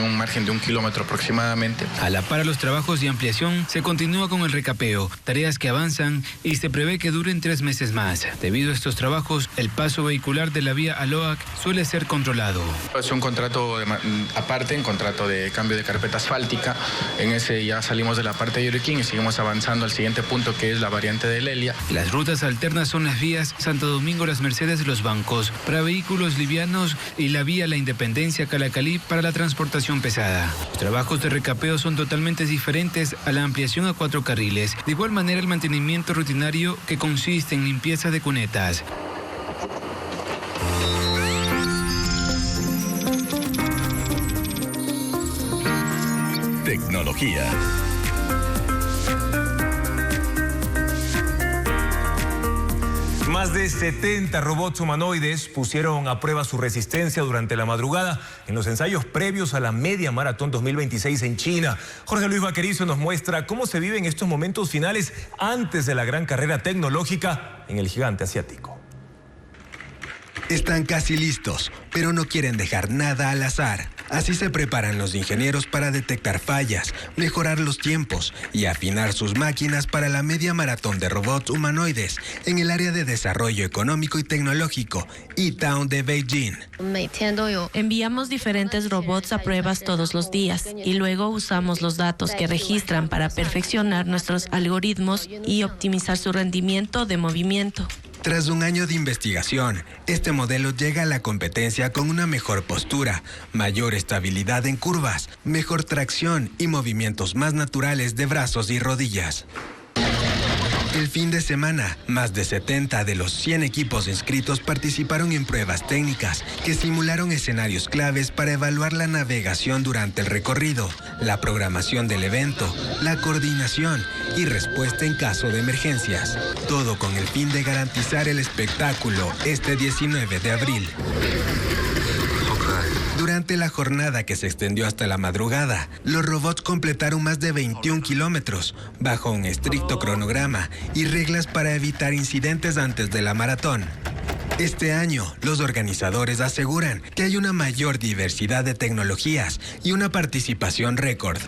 un margen de 1 kilómetro aproximadamente. A la par, los trabajos de ampliación se continúa con el recapeo, tareas que avanzan y se prevé que duren 3 meses más. Debido a estos trabajos, el paso vehicular de la vía Aloac suele ser controlado. Es un contrato aparte, un contrato de cambio de carpeta asfáltica. En ese ya salimos de la parte de Yuriquín y seguimos avanzando al siguiente punto, que es la variante de Lelia. Las rutas alternas son las vías Santo Domingo, Las Mercedes, Los Bancos para vehículos livianos y la vía La Independencia Calacalí para la transportación pesada. Los trabajos de recapeo son totalmente diferentes a la ampliación a 4 carriles. De igual manera, el mantenimiento rutinario, que consiste en limpieza de cunetas. Tecnología. Más de 70 robots humanoides pusieron a prueba su resistencia durante la madrugada en los ensayos previos a la Media Maratón 2026 en China. Jorge Luis Vaquerizo nos muestra cómo se viven estos momentos finales antes de la gran carrera tecnológica en el gigante asiático. Están casi listos, pero no quieren dejar nada al azar. Así se preparan los ingenieros para detectar fallas, mejorar los tiempos y afinar sus máquinas para la media maratón de robots humanoides en el área de desarrollo económico y tecnológico, E-Town de Beijing. Enviamos diferentes robots a pruebas todos los días y luego usamos los datos que registran para perfeccionar nuestros algoritmos y optimizar su rendimiento de movimiento. Tras un año de investigación, este modelo llega a la competencia con una mejor postura, mayor estabilidad en curvas, mejor tracción y movimientos más naturales de brazos y rodillas. El fin de semana, más de 70 de los 100 equipos inscritos participaron en pruebas técnicas que simularon escenarios claves para evaluar la navegación durante el recorrido, la programación del evento, la coordinación y respuesta en caso de emergencias. Todo con el fin de garantizar el espectáculo este 19 de abril. Durante la jornada que se extendió hasta la madrugada, los robots completaron más de 21 kilómetros, bajo un estricto cronograma y reglas para evitar incidentes antes de la maratón. Este año, los organizadores aseguran que hay una mayor diversidad de tecnologías y una participación récord.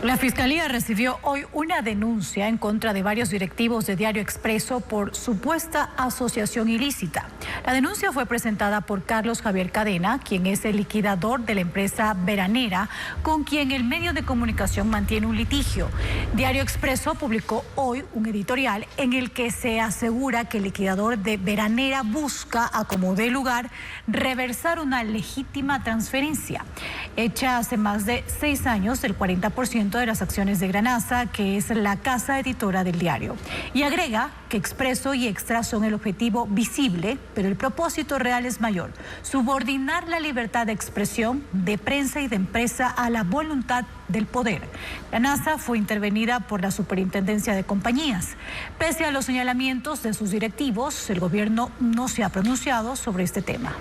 La Fiscalía recibió hoy una denuncia en contra de varios directivos de Diario Expreso por supuesta asociación ilícita. La denuncia fue presentada por Carlos Javier Cadena, quien es el liquidador de la empresa Veranera, con quien el medio de comunicación mantiene un litigio. Diario Expreso publicó hoy un editorial en el que se asegura que el liquidador de Veranera busca, a como dé lugar, reversar una legítima transferencia hecha hace más de 6 años del 40% de las acciones de Granaza, que es la casa editora del diario. Y agrega que Expreso y Extra son el objetivo visible, pero el propósito real es mayor: subordinar la libertad de expresión, de prensa y de empresa a la voluntad del poder. Granaza fue intervenida por la Superintendencia de Compañías. Pese a los señalamientos de sus directivos, el gobierno no se ha pronunciado sobre este tema.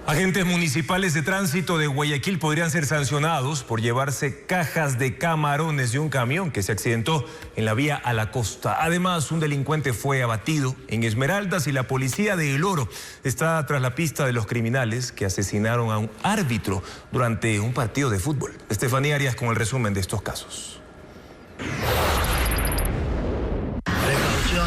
Agentes municipales de tránsito de Guayaquil podrían ser sancionados por llevarse cajas de camarones de un camión que se accidentó en la vía a la costa. Además, un delincuente fue abatido en Esmeraldas y la policía de El Oro está tras la pista de los criminales que asesinaron a un árbitro durante un partido de fútbol. Estefanía Arias con el resumen de estos casos.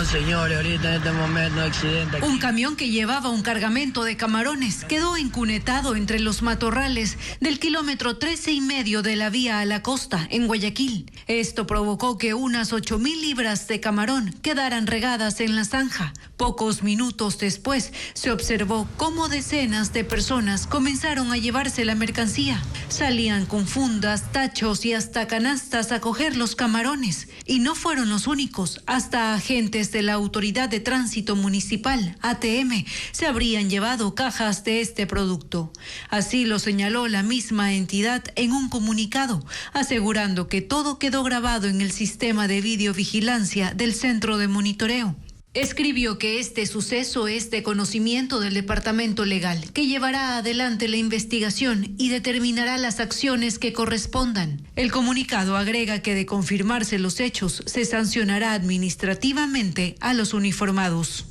Señores, ahorita en este momento accidente aquí. Un camión que llevaba un cargamento de camarones quedó encunetado entre los matorrales del kilómetro 13,5 de la vía a la costa en Guayaquil. Esto provocó que unas 8,000 libras de camarón quedaran regadas en la zanja. Pocos minutos después se observó cómo decenas de personas comenzaron a llevarse la mercancía. Salían con fundas, tachos y hasta canastas a coger los camarones. Y no fueron los únicos. Hasta agentes de la Autoridad de Tránsito Municipal, ATM, se habrían llevado cajas de este producto. Así lo señaló la misma entidad en un comunicado, asegurando que todo quedó grabado en el sistema de videovigilancia del centro de monitoreo. Escribió que este suceso es de conocimiento del Departamento Legal, que llevará adelante la investigación y determinará las acciones que correspondan. El comunicado agrega que de confirmarse los hechos, se sancionará administrativamente a los uniformados.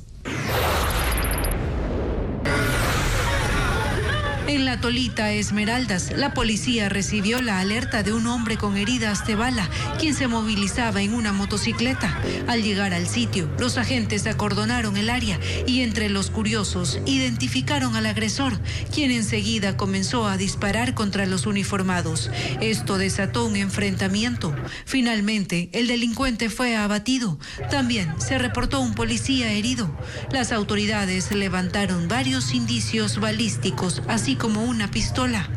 En La Tolita, Esmeraldas, la policía recibió la alerta de un hombre con heridas de bala, quien se movilizaba en una motocicleta. Al llegar al sitio, los agentes acordonaron el área y entre los curiosos identificaron al agresor, quien enseguida comenzó a disparar contra los uniformados. Esto desató un enfrentamiento. Finalmente, el delincuente fue abatido. También se reportó un policía herido. Las autoridades levantaron varios indicios balísticos, así como una pistola.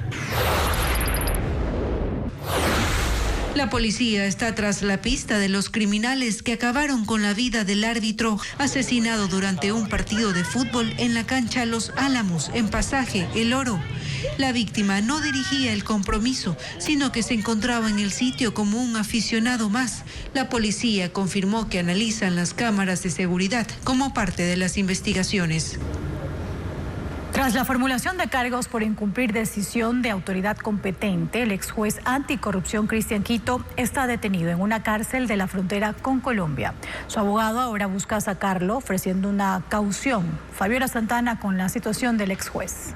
La policía está tras la pista de los criminales que acabaron con la vida del árbitro asesinado durante un partido de fútbol en la cancha Los Álamos, en Pasaje, El Oro. La víctima no dirigía el compromiso, sino que se encontraba en el sitio como un aficionado más. La policía confirmó que analizan las cámaras de seguridad como parte de las investigaciones. Tras la formulación de cargos por incumplir decisión de autoridad competente, el ex juez anticorrupción Cristian Quito está detenido en una cárcel de la frontera con Colombia. Su abogado ahora busca sacarlo ofreciendo una caución. Fabiola Santana con la situación del ex juez.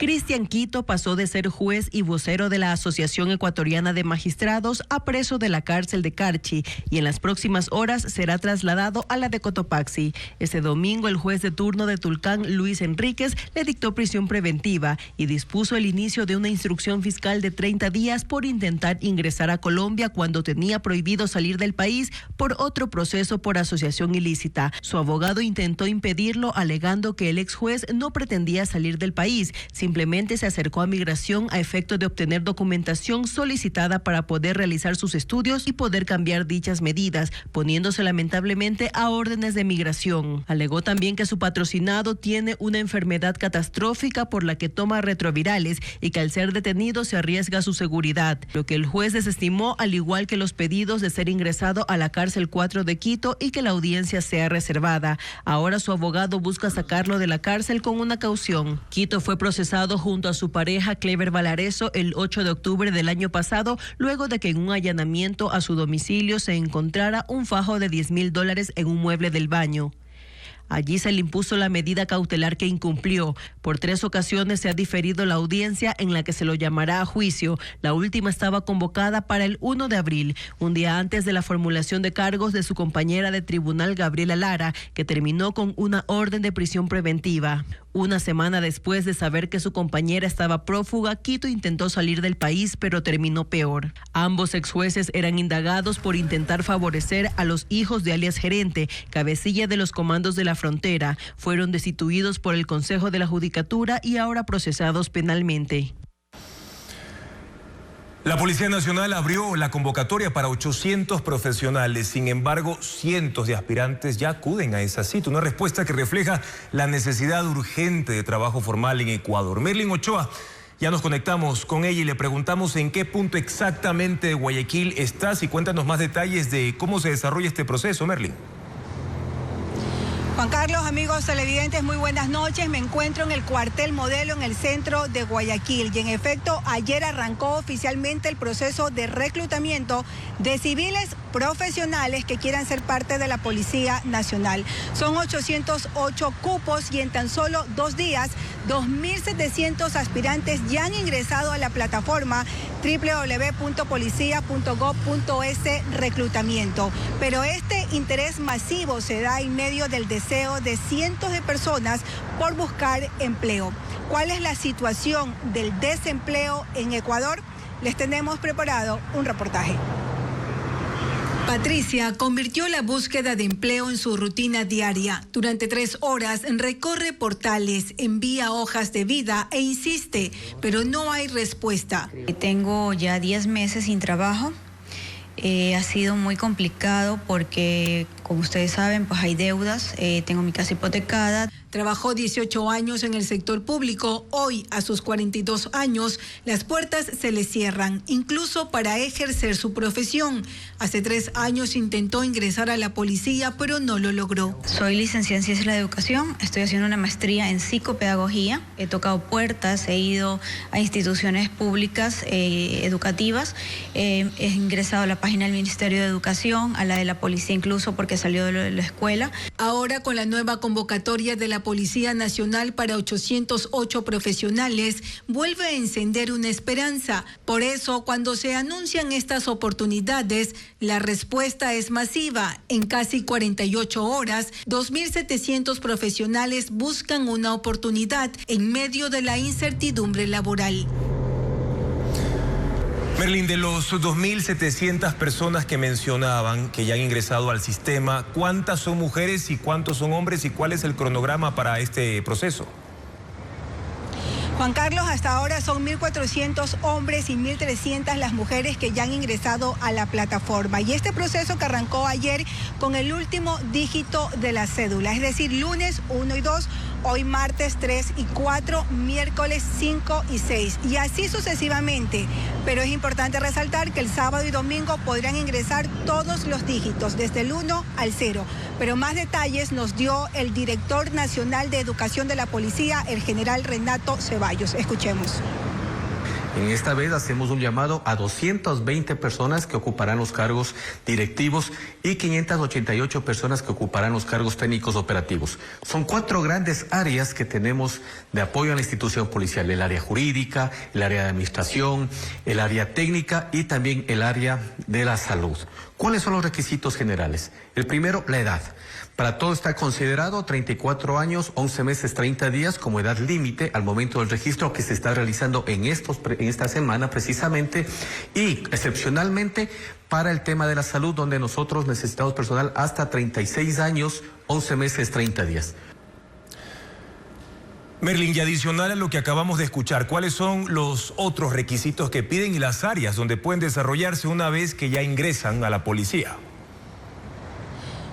Cristian Quito pasó de ser juez y vocero de la Asociación Ecuatoriana de Magistrados a preso de la cárcel de Carchi y en las próximas horas será trasladado a la de Cotopaxi. Este domingo el juez de turno de Tulcán, Luis Enríquez, le dictó prisión preventiva y dispuso el inicio de una instrucción fiscal de 30 días por intentar ingresar a Colombia cuando tenía prohibido salir del país por otro proceso por asociación ilícita. Su abogado intentó impedirlo alegando que el ex juez no pretendía salir del país, simplemente se acercó a migración a efecto de obtener documentación solicitada para poder realizar sus estudios y poder cambiar dichas medidas, poniéndose lamentablemente a órdenes de migración. Alegó también que su patrocinado tiene una enfermedad catastrófica por la que toma retrovirales y que al ser detenido se arriesga su seguridad, lo que el juez desestimó, al igual que los pedidos de ser ingresado a la cárcel 4 de Quito y que la audiencia sea reservada. Ahora su abogado busca sacarlo de la cárcel con una caución. Quito fue procesado junto a su pareja Clever Valareso el 8 de octubre del año pasado, luego de que en un allanamiento a su domicilio se encontrara un fajo de $10,000 en un mueble del baño. Allí se le impuso la medida cautelar que incumplió. Por 3 ocasiones se ha diferido la audiencia en la que se lo llamará a juicio. La última estaba convocada para el 1 de abril, un día antes de la formulación de cargos de su compañera de tribunal, Gabriela Lara, que terminó con una orden de prisión preventiva. Una semana después de saber que su compañera estaba prófuga, Quito intentó salir del país, pero terminó peor. Ambos ex jueces eran indagados por intentar favorecer a los hijos de alias Gerente, cabecilla de los comandos de la frontera. Fueron destituidos por el Consejo de la Judicatura y ahora procesados penalmente. La Policía Nacional abrió la convocatoria para 800 profesionales. Sin embargo, cientos de aspirantes ya acuden a esa cita. Una respuesta que refleja la necesidad urgente de trabajo formal en Ecuador. Merlin Ochoa, ya nos conectamos con ella y le preguntamos en qué punto exactamente de Guayaquil estás y cuéntanos más detalles de cómo se desarrolla este proceso, Merlin. Juan Carlos, amigos televidentes, muy buenas noches. Me encuentro en el cuartel modelo en el centro de Guayaquil y en efecto ayer arrancó oficialmente el proceso de reclutamiento de civiles profesionales que quieran ser parte de la Policía Nacional. Son 808 cupos y en tan solo 2 días 2.700 aspirantes ya han ingresado a la plataforma www.policia.gov.es reclutamiento. Pero este interés masivo se da en medio del deseo de cientos de personas por buscar empleo. ¿Cuál es la situación del desempleo en Ecuador? Les tenemos preparado un reportaje. Patricia convirtió la búsqueda de empleo en su rutina diaria. Durante 3 horas recorre portales, envía hojas de vida e insiste, pero no hay respuesta. Tengo ya 10 meses sin trabajo. Ha sido muy complicado porque, como ustedes saben, pues hay deudas, tengo mi casa hipotecada. Trabajó 18 años en el sector público. Hoy, a sus 42 años, las puertas se le cierran, incluso para ejercer su profesión. Hace 3 años intentó ingresar a la policía, pero no lo logró. Soy licenciada en Ciencias de la Educación, estoy haciendo una maestría en psicopedagogía. He tocado puertas, he ido a instituciones públicas educativas, he ingresado a la página del Ministerio de Educación, a la de la policía incluso porque salió de la escuela. Ahora, con la nueva convocatoria de la Policía Nacional para 808 profesionales, vuelve a encender una esperanza. Por eso, cuando se anuncian estas oportunidades, la respuesta es masiva. En casi 48 horas, 2.700 profesionales buscan una oportunidad en medio de la incertidumbre laboral. Merlin, de los 2.700 personas que mencionaban que ya han ingresado al sistema, ¿cuántas son mujeres y cuántos son hombres y cuál es el cronograma para este proceso? Juan Carlos, hasta ahora son 1.400 hombres y 1.300 las mujeres que ya han ingresado a la plataforma. Y este proceso que arrancó ayer con el último dígito de la cédula, es decir, lunes 1 y 2, hoy martes 3 y 4, miércoles 5 y 6. Y así sucesivamente. Pero es importante resaltar que el sábado y domingo podrán ingresar todos los dígitos, desde el 1 al 0. Pero más detalles nos dio el director nacional de Educación de la Policía, el general Renato Ceballos. Escuchemos. En esta vez hacemos un llamado a 220 personas que ocuparán los cargos directivos y 588 personas que ocuparán los cargos técnicos operativos. Son 4 grandes áreas que tenemos de apoyo a la institución policial: el área jurídica, el área de administración, el área técnica y también el área de la salud. ¿Cuáles son los requisitos generales? El primero, la edad. Para todo está considerado 34 años, 11 meses, 30 días como edad límite al momento del registro que se está realizando en esta semana precisamente, y excepcionalmente para el tema de la salud, donde nosotros necesitamos personal hasta 36 años, 11 meses, 30 días. Merlin, y adicional a lo que acabamos de escuchar, ¿cuáles son los otros requisitos que piden y las áreas donde pueden desarrollarse una vez que ya ingresan a la policía?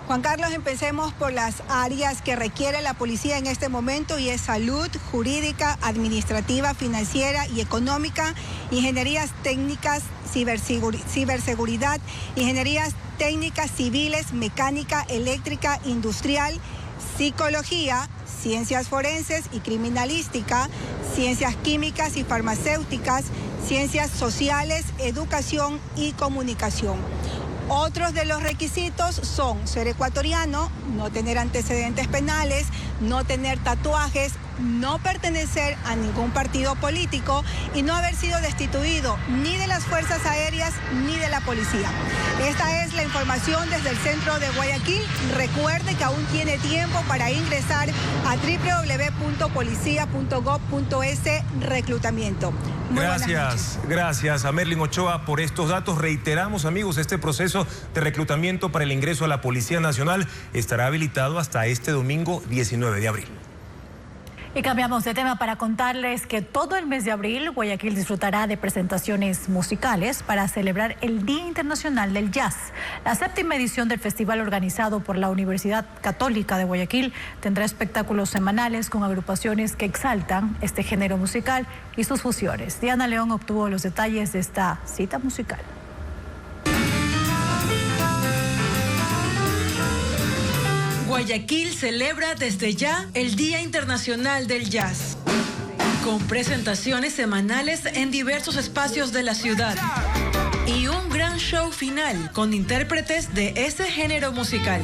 Juan Carlos, empecemos por las áreas que requiere la policía en este momento, y es salud, jurídica, administrativa, financiera y económica, ingenierías técnicas, ciberseguridad, ingenierías técnicas civiles, mecánica, eléctrica, industrial, psicología, ciencias forenses y criminalística, ciencias químicas y farmacéuticas, ciencias sociales, educación y comunicación. Otros de los requisitos son ser ecuatoriano, no tener antecedentes penales, no tener tatuajes, no pertenecer a ningún partido político y no haber sido destituido ni de las Fuerzas Aéreas ni de la policía. Esta es la información desde el centro de Guayaquil. Recuerde que aún tiene tiempo para ingresar a www.policia.gov.es reclutamiento. Gracias a Merlin Ochoa por estos datos. Reiteramos, amigos, este proceso de reclutamiento para el ingreso a la Policía Nacional estará habilitado hasta este domingo 19 de abril. Y cambiamos de tema para contarles que todo el mes de abril Guayaquil disfrutará de presentaciones musicales para celebrar el Día Internacional del Jazz. La 7ª edición del festival, organizado por la Universidad Católica de Guayaquil, tendrá espectáculos semanales con agrupaciones que exaltan este género musical y sus fusiones. Diana León obtuvo los detalles de esta cita musical. Guayaquil celebra desde ya el Día Internacional del Jazz, con presentaciones semanales en diversos espacios de la ciudad y un gran show final con intérpretes de ese género musical.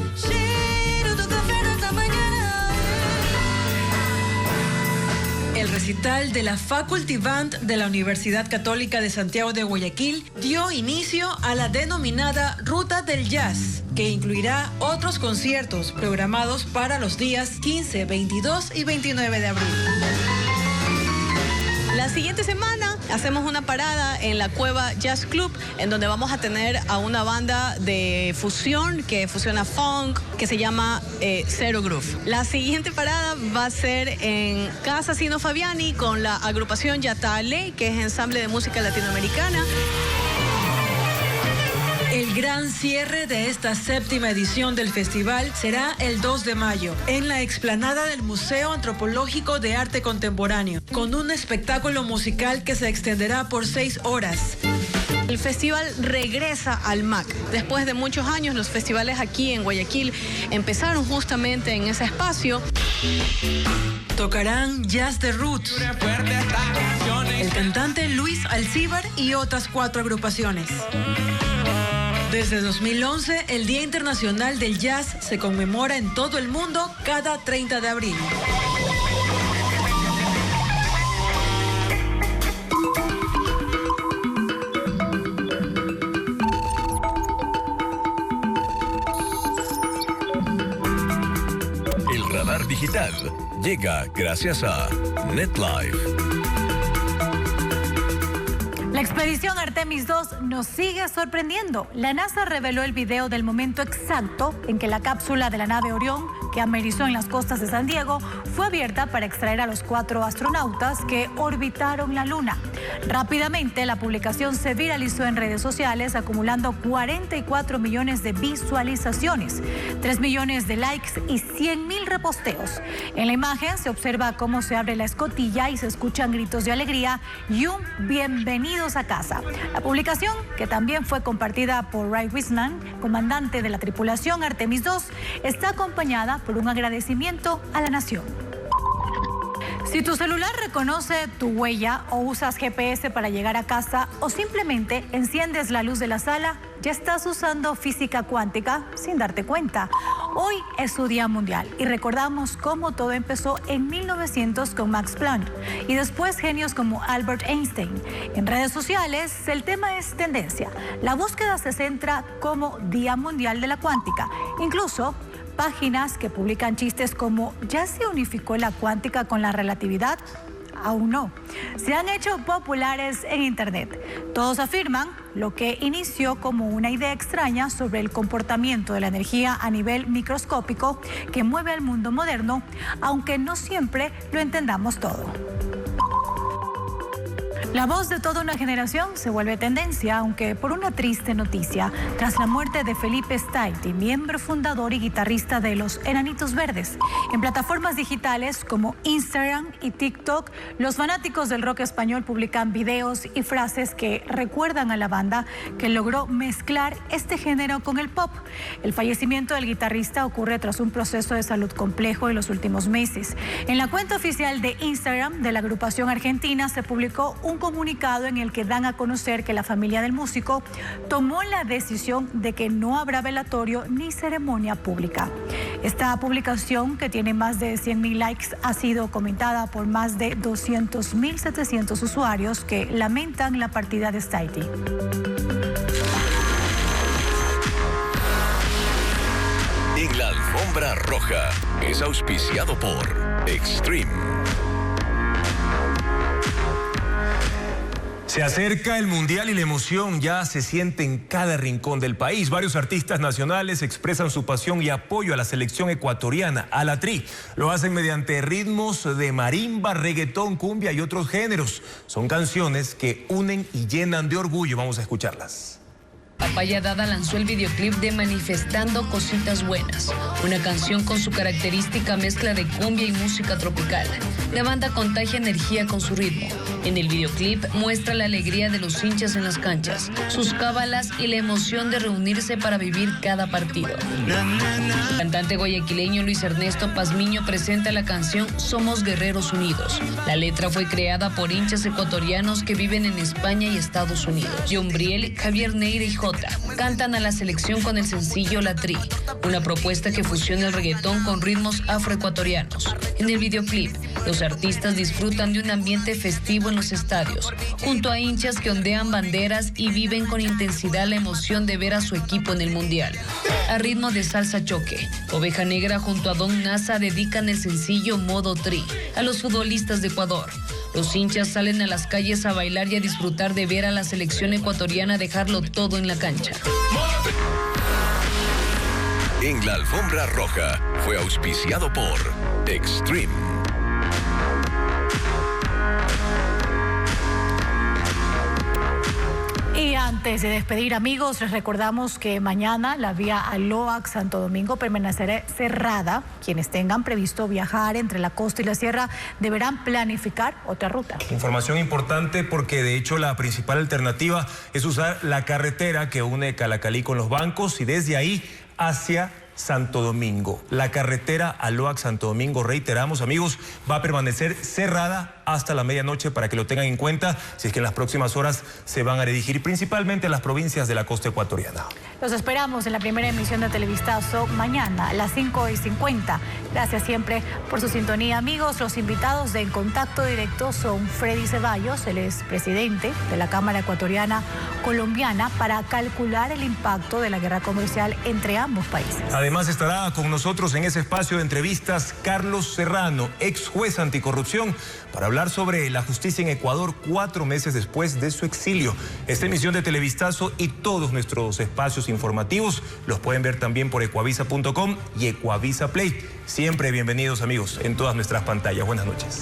El recital de la Faculty Band de la Universidad Católica de Santiago de Guayaquil dio inicio a la denominada Ruta del Jazz, que incluirá otros conciertos programados para los días 15, 22 y 29 de abril. La siguiente semana hacemos una parada en la Cueva Jazz Club, en donde vamos a tener a una banda de fusión que fusiona funk, que se llama Zero Groove. La siguiente parada va a ser en Casa Sino Fabiani con la agrupación Yatale, que es ensamble de música latinoamericana. El gran cierre de esta 7ª edición del festival será el 2 de mayo en la explanada del Museo Antropológico de Arte Contemporáneo, con un espectáculo musical que se extenderá por 6 horas. El festival regresa al MAC. Después de muchos años, los festivales aquí en Guayaquil empezaron justamente en ese espacio. Tocarán jazz de roots, el cantante Luis Alcíbar y otras 4 agrupaciones. Desde 2011, el Día Internacional del Jazz se conmemora en todo el mundo cada 30 de abril. El radar digital llega gracias a NetLife. La expedición Artemis 2 nos sigue sorprendiendo. La NASA reveló el video del momento exacto en que la cápsula de la nave Orión que amerizó en las costas de San Diego, fue abierta para extraer a los 4 astronautas que orbitaron la Luna. Rápidamente, la publicación se viralizó en redes sociales, acumulando 44 millones de visualizaciones, 3 millones de likes y 100,000 reposteos. En la imagen se observa cómo se abre la escotilla y se escuchan gritos de alegría y un bienvenidos a casa. La publicación, que también fue compartida por Ray Wiseman, comandante de la tripulación Artemis II, está acompañada por un agradecimiento a la nación. Si tu celular reconoce tu huella o usas GPS para llegar a casa o simplemente enciendes la luz de la sala, ya estás usando física cuántica sin darte cuenta. Hoy es su Día Mundial y recordamos cómo todo empezó en 1900 con Max Planck y después genios como Albert Einstein. En redes sociales el tema es tendencia. La búsqueda se centra como Día Mundial de la Cuántica. Incluso páginas que publican chistes como ¿ya se unificó la cuántica con la relatividad? Aún no. Se han hecho populares en Internet. Todos afirman lo que inició como una idea extraña sobre el comportamiento de la energía a nivel microscópico que mueve al mundo moderno, aunque no siempre lo entendamos todo. La voz de toda una generación se vuelve tendencia, aunque por una triste noticia, tras la muerte de Felipe Staiti, miembro fundador y guitarrista de Los Enanitos Verdes. En plataformas digitales como Instagram y TikTok, los fanáticos del rock español publican videos y frases que recuerdan a la banda que logró mezclar este género con el pop. El fallecimiento del guitarrista ocurre tras un proceso de salud complejo en los últimos meses. En la cuenta oficial de Instagram de la agrupación argentina se publicó un comunicado en el que dan a conocer que la familia del músico tomó la decisión de que no habrá velatorio ni ceremonia pública. Esta publicación, que tiene más de 100,000 likes, ha sido comentada por más de 200,700 usuarios que lamentan la partida de Staiti. En la alfombra roja es auspiciado por Extreme. Se acerca el Mundial y la emoción ya se siente en cada rincón del país. Varios artistas nacionales expresan su pasión y apoyo a la selección ecuatoriana, a la Tri. Lo hacen mediante ritmos de marimba, reggaetón, cumbia y otros géneros. Son canciones que unen y llenan de orgullo. Vamos a escucharlas. Papaya Dada lanzó el videoclip de Manifestando Cositas Buenas, una canción con su característica mezcla de cumbia y música tropical. La banda contagia energía con su ritmo. En el videoclip muestra la alegría de los hinchas en las canchas, sus cábalas y la emoción de reunirse para vivir cada partido. El cantante guayaquileño Luis Ernesto Pazmiño presenta la canción Somos Guerreros Unidos. La letra fue creada por hinchas ecuatorianos que viven en España y Estados Unidos. John Briel, Javier Neira y Jota cantan a la selección con el sencillo La Tri, una propuesta que fusiona el reggaetón con ritmos afroecuatorianos. En el videoclip, los artistas disfrutan de un ambiente festivo en los estadios, junto a hinchas que ondean banderas y viven con intensidad la emoción de ver a su equipo en el Mundial. A ritmo de salsa choque, Oveja Negra junto a Don Nasa dedican el sencillo Modo Tri a los futbolistas de Ecuador. Los hinchas salen a las calles a bailar y a disfrutar de ver a la selección ecuatoriana dejarlo todo en la cancha. En la alfombra roja fue auspiciado por Extreme. Y antes de despedir, amigos, les recordamos que mañana la vía Aloac Santo Domingo permanecerá cerrada. Quienes tengan previsto viajar entre la costa y la sierra deberán planificar otra ruta. Información importante porque de hecho la principal alternativa es usar la carretera que une Calacalí con los bancos y desde ahí hacia Santo Domingo. La carretera Aloac Santo Domingo, reiteramos, amigos, va a permanecer cerrada hasta la medianoche para que lo tengan en cuenta si es que en las próximas horas se van a dirigir principalmente a las provincias de la costa ecuatoriana. Los esperamos en la primera emisión de Televistazo mañana a las 5:50. Gracias siempre por su sintonía, amigos. Los invitados de En Contacto Directo son Freddy Ceballos, él es presidente de la Cámara Ecuatoriana Colombiana, para calcular el impacto de la guerra comercial entre ambos países. Además estará con nosotros en ese espacio de entrevistas Carlos Serrano, ex juez anticorrupción, para hablar sobre la justicia en Ecuador 4 meses después de su exilio. Esta emisión de Televistazo y todos nuestros espacios informativos los pueden ver también por ecuavisa.com y Ecuavisa Play. Siempre bienvenidos, amigos, en todas nuestras pantallas. Buenas noches.